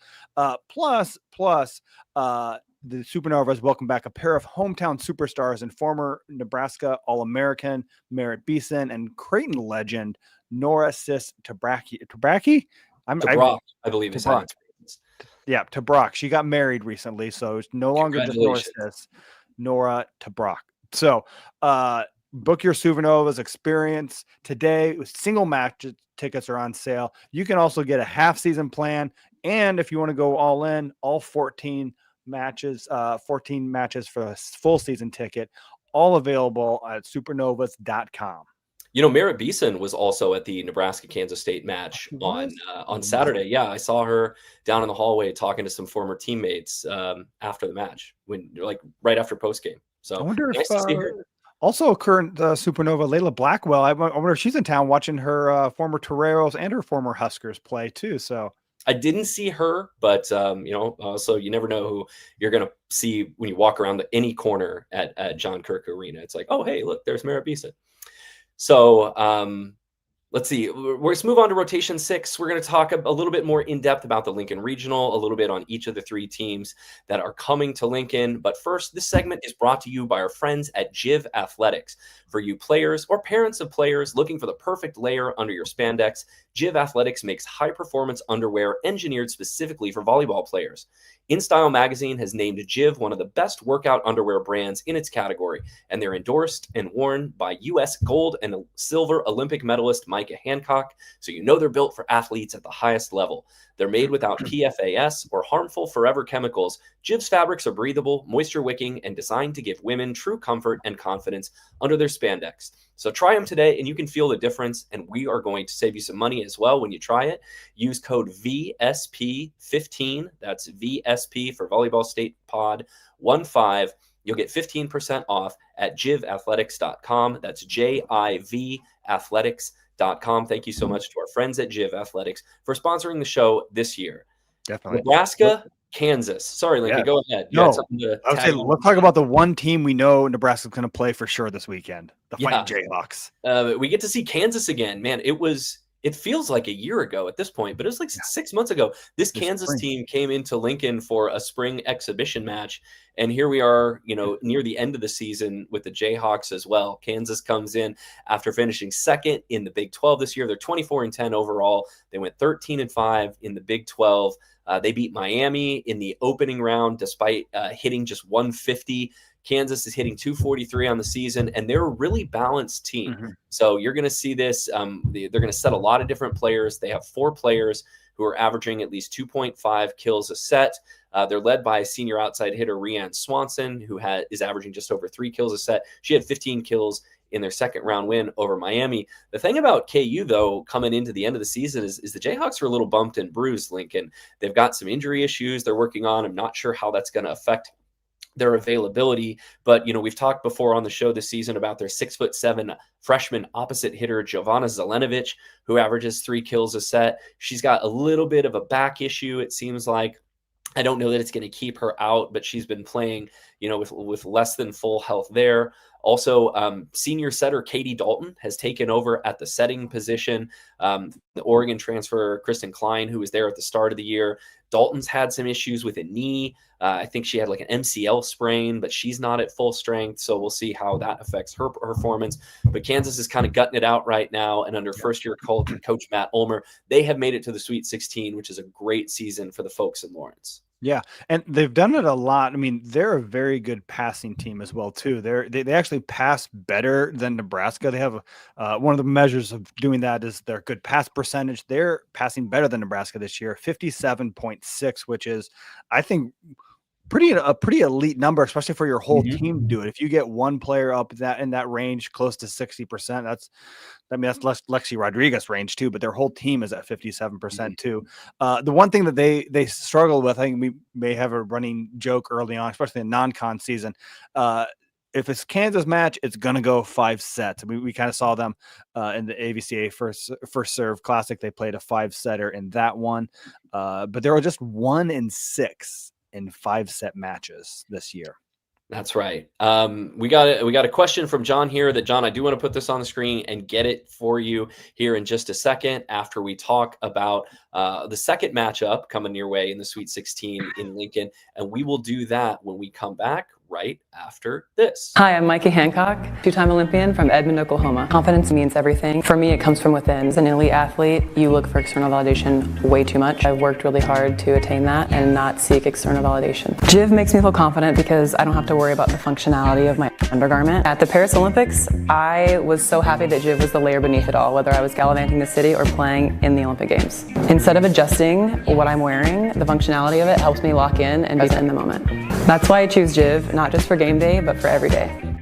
Plus, the Supernovas welcome back a pair of hometown superstars and former Nebraska All-American Merritt Beeson and Creighton legend Nora Sis Tabraki. I believe is how it's pronounced. Yeah, Tabrak. She got married recently, so it's no longer just Nora Sis, Nora Tabrak. So, book your Supernovas experience today. Single match tickets are on sale. You can also get a half season plan, and if you want to go all in, all 14 matches for a full season ticket, all available at supernovas.com. You know, Merritt Beeson was also at the Nebraska-Kansas State match on Saturday. Yeah, I saw her down in the hallway talking to some former teammates after the match, right after postgame. So I wonder nice to see her. Also, current Supernova Layla Blackwell. I wonder if she's in town watching her former Toreros and her former Huskers play too. So I didn't see her, but so you never know who you're going to see when you walk around any corner at John Kirk Arena. It's like, oh, hey, look, there's Merritt Beeson. So let's see. Let's move on to rotation 6. We're going to talk a little bit more in depth about the Lincoln Regional, a little bit on each of the 3 teams that are coming to Lincoln. But first, this segment is brought to you by our friends at Jiv Athletics. For you players or parents of players looking for the perfect layer under your spandex, Jiv Athletics makes high-performance underwear engineered specifically for volleyball players. InStyle magazine has named Jiv one of the best workout underwear brands in its category, and they're endorsed and worn by U.S. gold and silver Olympic medalist Micah Hancock, so you know they're built for athletes at the highest level. They're made without PFAS or harmful forever chemicals. Jiv's fabrics are breathable, moisture-wicking, and designed to give women true comfort and confidence under their spandex. So try them today, and you can feel the difference, and we are going to save you some money as well when you try it. Use code VSP15. That's VSP for Volleyball State Pod 15. You'll get 15% off at jivathletics.com. That's JIV athletics.com. Thank you so much to our friends at Jiv Athletics for sponsoring the show this year. Definitely. Nebraska, Kansas. Sorry, Lincoln, go ahead. Let's talk about the one team we know Nebraska's going to play for sure this weekend, the Fighting Jayhawks. We get to see Kansas again. Man, it was it feels like a year ago at this point, but it was like 6 months ago. This Kansas team came into Lincoln for a spring exhibition match. And here we are, near the end of the season with the Jayhawks as well. Kansas comes in after finishing second in the Big 12 this year. They're 24-10 overall. They went 13-5 in the Big 12. They beat Miami in the opening round, despite hitting just 150. Kansas is hitting 243 on the season, and they're a really balanced team. Mm-hmm. So you're going to see this. They're going to set a lot of different players. They have 4 players who are averaging at least 2.5 kills a set. They're led by senior outside hitter Rhiannon Swanson, who is averaging just over 3 kills a set. She had 15 kills in their second round win over Miami. The thing about KU, though, coming into the end of the season is the Jayhawks are a little bumped and bruised, Lincoln. They've got some injury issues they're working on. I'm not sure how that's going to affect their availability, but we've talked before on the show this season about their 6'7" freshman opposite hitter Jovana Zelenovic, who averages 3 kills a set. She's got a little bit of a back issue, it seems like. I don't know that it's going to keep her out, but she's been playing, with less than full health there. Also, senior setter Katie Dalton has taken over at the setting position. The Oregon transfer Kristen Klein, who was there at the start of the year. Dalton's had some issues with a knee. I think she had like an MCL sprain, but she's not at full strength. So we'll see how that affects her performance. But Kansas is kind of gutting it out right now. And under first-year coach Matt Ulmer, they have made it to the Sweet 16, which is a great season for the folks in Lawrence. Yeah, and they've done it a lot. I mean, they're a very good passing team as well, too. They actually pass better than Nebraska. They have one of the measures of doing that is their good pass percentage. They're passing better than Nebraska this year, 57.6, which is, I think, a pretty elite number, especially for your whole team to do it. If you get one player up in that range, close to 60%, that's Lexi Rodriguez range too, but their whole team is at 57% too. The one thing that they struggle with, I think we may have a running joke early on, especially in non-con season. If it's Kansas match, it's going to go 5 sets. We kind of saw them in the AVCA first serve classic. They played a 5-setter in that one, but there were just 1-6 in 5-set matches this year. That's right. We got a question from John here that, John, I do want to put this on the screen and get it for you here in just a second after we talk about the second matchup coming your way in the Sweet 16 in Lincoln. And we will do that when we come back right after this. Hi, I'm Mikey Hancock, 2-time Olympian from Edmond, Oklahoma. Confidence means everything. For me, it comes from within. As an elite athlete, you look for external validation way too much. I've worked really hard to attain that and not seek external validation. JIV makes me feel confident because I don't have to worry about the functionality of my undergarment. At the Paris Olympics, I was so happy that JIV was the layer beneath it all, whether I was gallivanting the city or playing in the Olympic Games. Instead of adjusting what I'm wearing, the functionality of it helps me lock in and be in the moment. That's why I choose JIV, not just for game day, but for every day.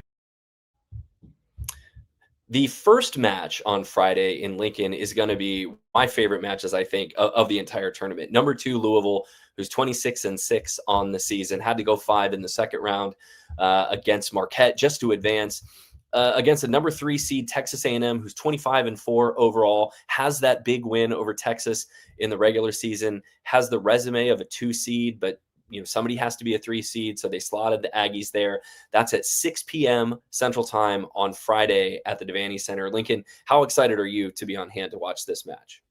The first match on Friday in Lincoln is going to be my favorite matches, I think, of the entire tournament. Number 2, Louisville, who's 26-6 on the season, had to go 5 in the second round against Marquette just to advance. Against a number 3 seed, Texas A&M, who's 25-4 overall, has that big win over Texas in the regular season, has the resume of a 2 seed, but somebody has to be a 3 seed, so they slotted the Aggies there. That's at 6 p.m. Central Time on Friday at the Devaney Center. Lincoln, how excited are you to be on hand to watch this match?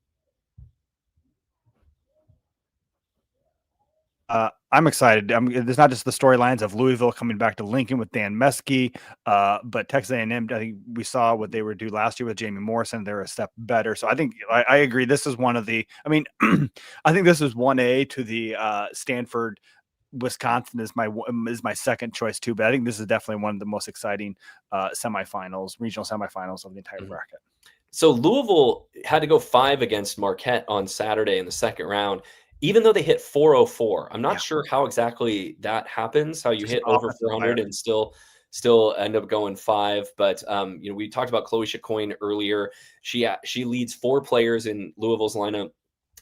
I'm excited. There's not just the storylines of Louisville coming back to Lincoln with Dan Meskey, but Texas A&M, I think we saw what they were do last year with Jamie Morrison. They're a step better. So I think I agree. This is one of the, I think this is 1A to the Stanford, Wisconsin is my second choice too, but I think this is definitely one of the most exciting regional semifinals of the entire bracket. So Louisville had to go 5 against Marquette on Saturday in the second round, even though they hit 404. I'm not sure how exactly that happens, how you hit over 400 and still end up going 5. But, we talked about Chloe Chacoin earlier. She leads 4 players in Louisville's lineup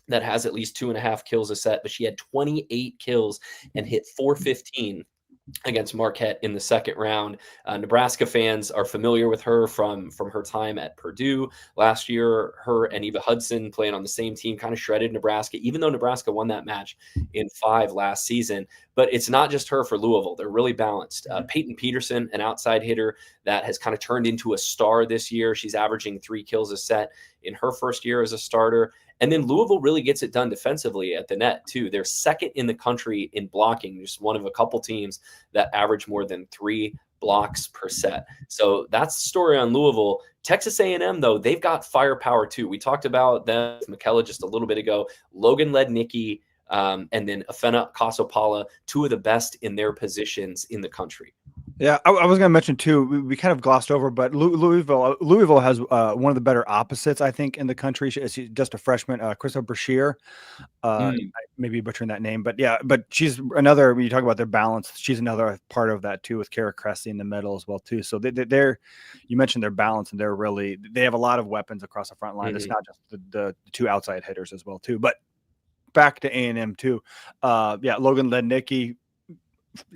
that has at least 2.5 kills a set, but she had 28 kills and hit 415 against Marquette in the second round. Nebraska fans are familiar with her from her time at Purdue last year. Her and Eva Hudson playing on the same team kind of shredded Nebraska, even though Nebraska won that match in 5 last season. But it's not just her for Louisville. They're really balanced. Peyton Peterson, an outside hitter that has kind of turned into a star this year. She's averaging 3 kills a set in her first year as a starter. And then Louisville really gets it done defensively at the net, too. They're second in the country in blocking, just one of a couple teams that average more than 3 blocks per set. So that's the story on Louisville. Texas A&M, though, they've got firepower, too. We talked about them with Michella just a little bit ago. Logan Lednicki and then Afena Kasopala, 2 of the best in their positions in the country. Yeah, I was going to mention too. We kind of glossed over, but Louisville has one of the better opposites, I think, in the country. She's just a freshman, Krista Brashear. Maybe butchering that name, but yeah, but she's another. When you talk about their balance, she's another part of that too, with Kara Cressy in the middle as well too. So they're you mentioned their balance, and they have a lot of weapons across the front line. It's not just the 2 outside hitters as well too. But back to A&M too. Logan Lednicki.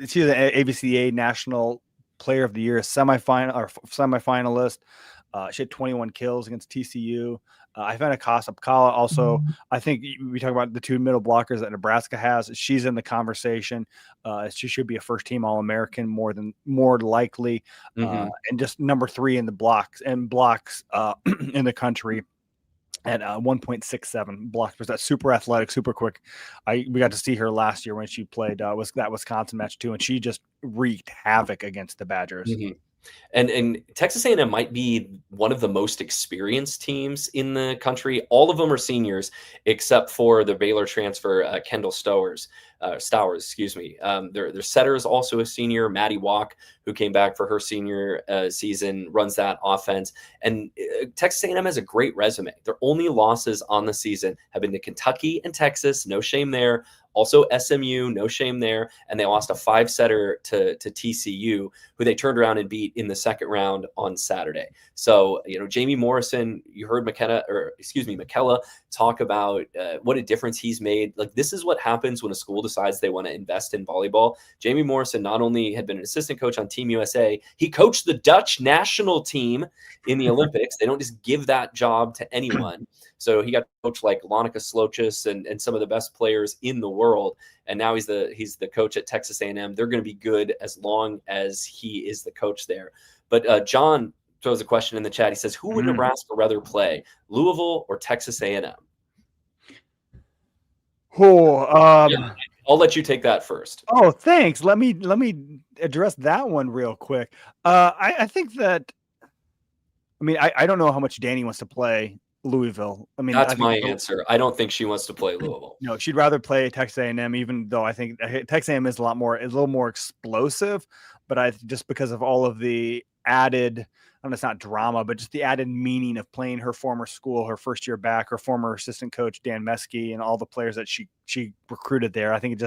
She's an ABCA National Player of the Year semifinalist. She had 21 kills against TCU. Ifeana Kasapkala also. I think we talk about the 2 middle blockers that Nebraska has. She's in the conversation. She should be a first-team All-American more likely, and just number 3 in the blocks in the country. At 1.67 blocks per set. Super athletic, super quick. We got to see her last year when she played that Wisconsin match too, and she just wreaked havoc against the Badgers. And Texas A&M might be one of the most experienced teams in the country. All of them are seniors, except for the Baylor transfer, Kendall Stowers. Their setter is also a senior, Maddie Walk, who came back for her senior season, runs that offense. And Texas A&M has a great resume. Their only losses on the season have been to Kentucky and Texas. No shame there. Also SMU, no shame there. And they lost a 5-setter to TCU, who they turned around and beat in the second round on Saturday. So, Jamie Morrison, you heard Michella talk about what a difference he's made. Like, this is what happens when a school decides they want to invest in volleyball. Jamie Morrison not only had been an assistant coach on Team USA, he coached the Dutch national team in the Olympics. They don't just give that job to anyone. So he got to coach like Lonika Slochis and some of the best players in the world. And now he's the coach at Texas A&M. They're going to be good as long as he is the coach there. But John throws a question in the chat. He says, who would Nebraska rather play, Louisville or Texas A&M? I'll let you take that first. Oh, thanks. Let me address that one real quick. I think that, I don't know how much Danny wants to play Louisville. That's my answer. I don't think she wants to play Louisville. No, she'd rather play Texas A&M, even though I think Texas A&M is a little more explosive. But just because of all of the added, it's not drama, but just the added meaning of playing her former school, her first year back, her former assistant coach Dan Meskey, and all the players that she recruited there. I think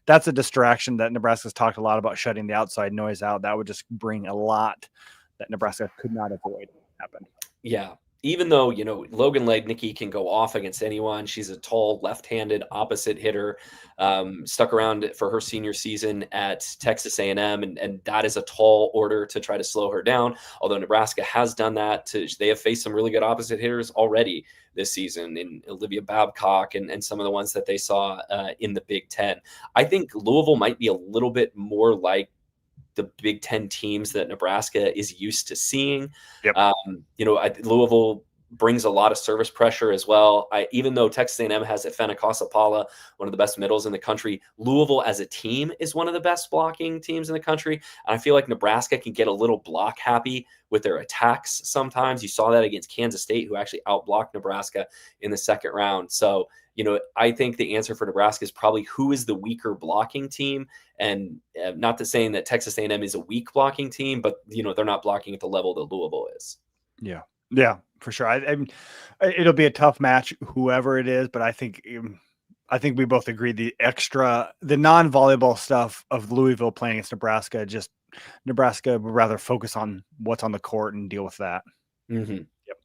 that's a distraction that Nebraska's talked a lot about, shutting the outside noise out. That would just bring a lot that Nebraska could not avoid happen. Yeah. Even though, Logan Lednicki can go off against anyone, she's a tall, left-handed opposite hitter, stuck around for her senior season at Texas A&M, and that is a tall order to try to slow her down. Although Nebraska has done that, they have faced some really good opposite hitters already this season in Olivia Babcock and some of the ones that they saw in the Big Ten. I think Louisville might be a little bit more like the Big Ten teams that Nebraska is used to seeing. Yep. Louisville brings a lot of service pressure as well. Even though Texas A&M has Ifeana Kasapala, one of the best middles in the country, Louisville as a team is one of the best blocking teams in the country. And I feel like Nebraska can get a little block happy with their attacks sometimes. You saw that against Kansas State, who actually outblocked Nebraska in the second round. So, I think the answer for Nebraska is probably who is the weaker blocking team. And not to saying that Texas A&M is a weak blocking team, but, they're not blocking at the level that Louisville is. Yeah. Yeah, for sure. It'll be a tough match, whoever it is, but I think we both agree the non-volleyball stuff of Louisville playing against Nebraska, just Nebraska would rather focus on what's on the court and deal with that. Mm-hmm. Yep.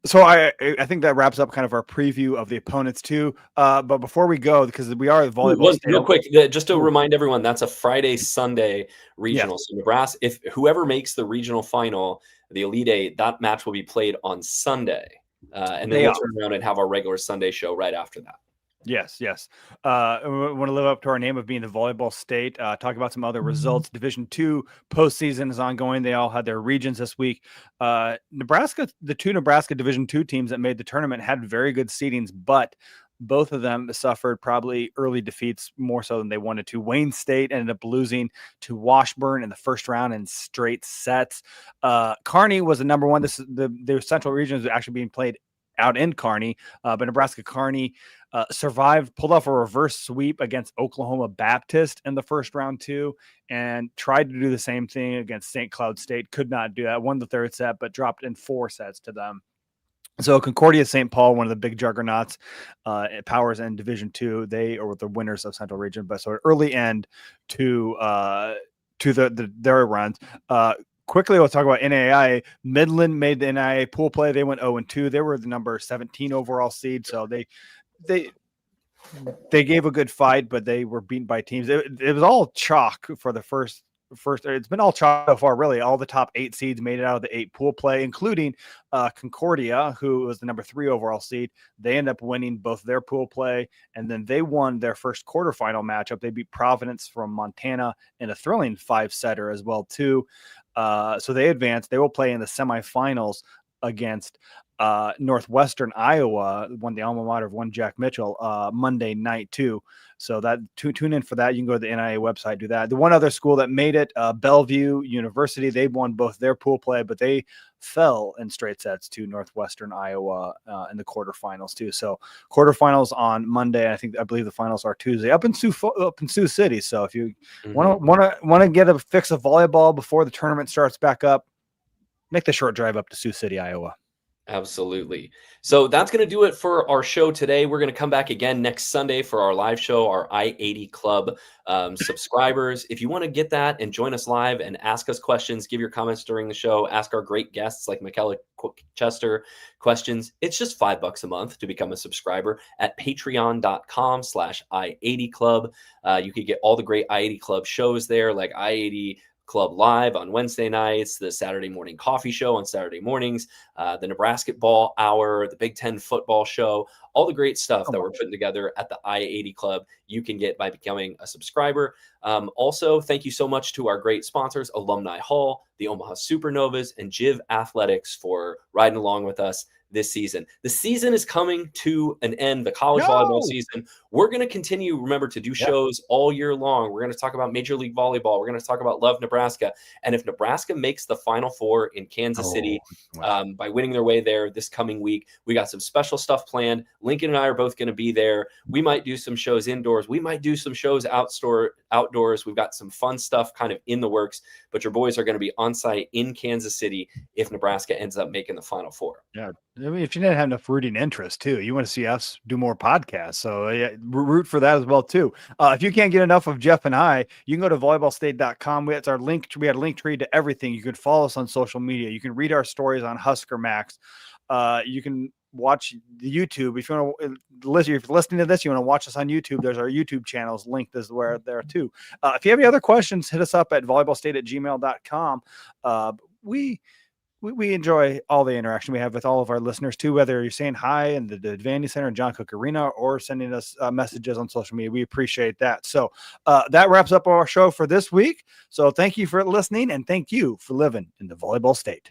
So I think that wraps up kind of our preview of the opponents too. But before we go, because we are the volleyball. Real quick, just to remind everyone, that's a Friday-Sunday regional. Yes. So Nebraska, if whoever makes the regional final, the Elite Eight, that match will be played on Sunday, and then we'll turn around and have our regular Sunday show right after that. Yes. We want to live up to our name of being the volleyball state. Talk about some other results. Division II postseason is ongoing. They all had their regions this week. Nebraska, the two Nebraska Division II teams that made the tournament had very good seedings, but both of them suffered probably early defeats more so than they wanted to. Wayne State ended up losing to Washburn in the first round in straight sets. Kearney was the number one. The Central Region is actually being played out in Kearney, but Nebraska Kearney survived, pulled off a reverse sweep against Oklahoma Baptist in the first round too, and tried to do the same thing against St. Cloud State. Could not do that. Won the third set, but dropped in 4 sets to them. So Concordia St. Paul, one of the big juggernauts, powers in Division II, they are the winners of Central Region, but so an early end to their runs. Quickly, we'll talk about NAIA. Midland made the NAIA pool play. They went 0-2. They were the number 17 overall seed, so they gave a good fight, but they were beaten by teams. It was all chalk for the first. It's been all chalk so far, really. All the top 8 seeds made it out of the 8 pool play, including Concordia, who was the number 3 overall seed. They end up winning both their pool play, and then they won their first quarterfinal matchup. They beat Providence from Montana in a thrilling 5-setter as well, too. So they advanced. They will play in the semifinals against Northwestern Iowa, the alma mater of one Jack Mitchell, Monday night too. So that tune in for that. You can go to the NIA website, do that. The one other school that made it, Bellevue University, they won both their pool play, but they fell in straight sets to Northwestern Iowa in the quarterfinals too. So quarterfinals on Monday. I believe the finals are Tuesday up in Sioux City. So if you want to get a fix of volleyball before the tournament starts back up, make the short drive up to Sioux City, Iowa. Absolutely. So that's going to do it for our show today. We're going to come back again next Sunday for our live show, our I-80 Club subscribers. If you want to get that and join us live and ask us questions, give your comments during the show, ask our great guests like Michella Chester questions, it's just $5 a month to become a subscriber at patreon.com/I-80 Club. You could get all the great I-80 Club shows there, like I-80 Club Live on Wednesday nights, the Saturday morning coffee show on Saturday mornings, the Nebraska Ball Hour, the Big Ten football show, all the great stuff that we're putting together at the I-80 Club, you can get by becoming a subscriber. Also, thank you so much to our great sponsors, Alumni Hall, the Omaha Supernovas, and JIV Athletics for riding along with us this season. The season is coming to an end, the college volleyball season. We're going to continue, remember, to do shows all year long. We're going to talk about Major League Volleyball. We're going to talk about Love Nebraska. And if Nebraska makes the Final Four in Kansas City by winning their way there this coming week, we got some special stuff planned. Lincoln and I are both going to be there. We might do some shows indoors. We might do some shows outdoors. We've got some fun stuff kind of in the works, but your boys are going to be on site in Kansas City if Nebraska ends up making the Final Four. Yeah. I mean, if you didn't have enough rooting interest too, you want to see us do more podcasts. So root for that as well too. If you can't get enough of Jeff and I, you can go to volleyballstate.com. It's our link. We had a link tree to everything. You can follow us on social media. You can read our stories on Husker Max. You can watch the YouTube. If you want to listen, if you're listening to this, you want to watch us on YouTube, there's our YouTube channels linked as where there too. If you have any other questions, hit us up at volleyballstate@gmail.com. We enjoy all the interaction we have with all of our listeners too, whether you're saying hi in the Vandy Center and John Cook Arena or sending us messages on social media. We appreciate that. So that wraps up our show for this week. So thank you for listening and thank you for living in the volleyball state.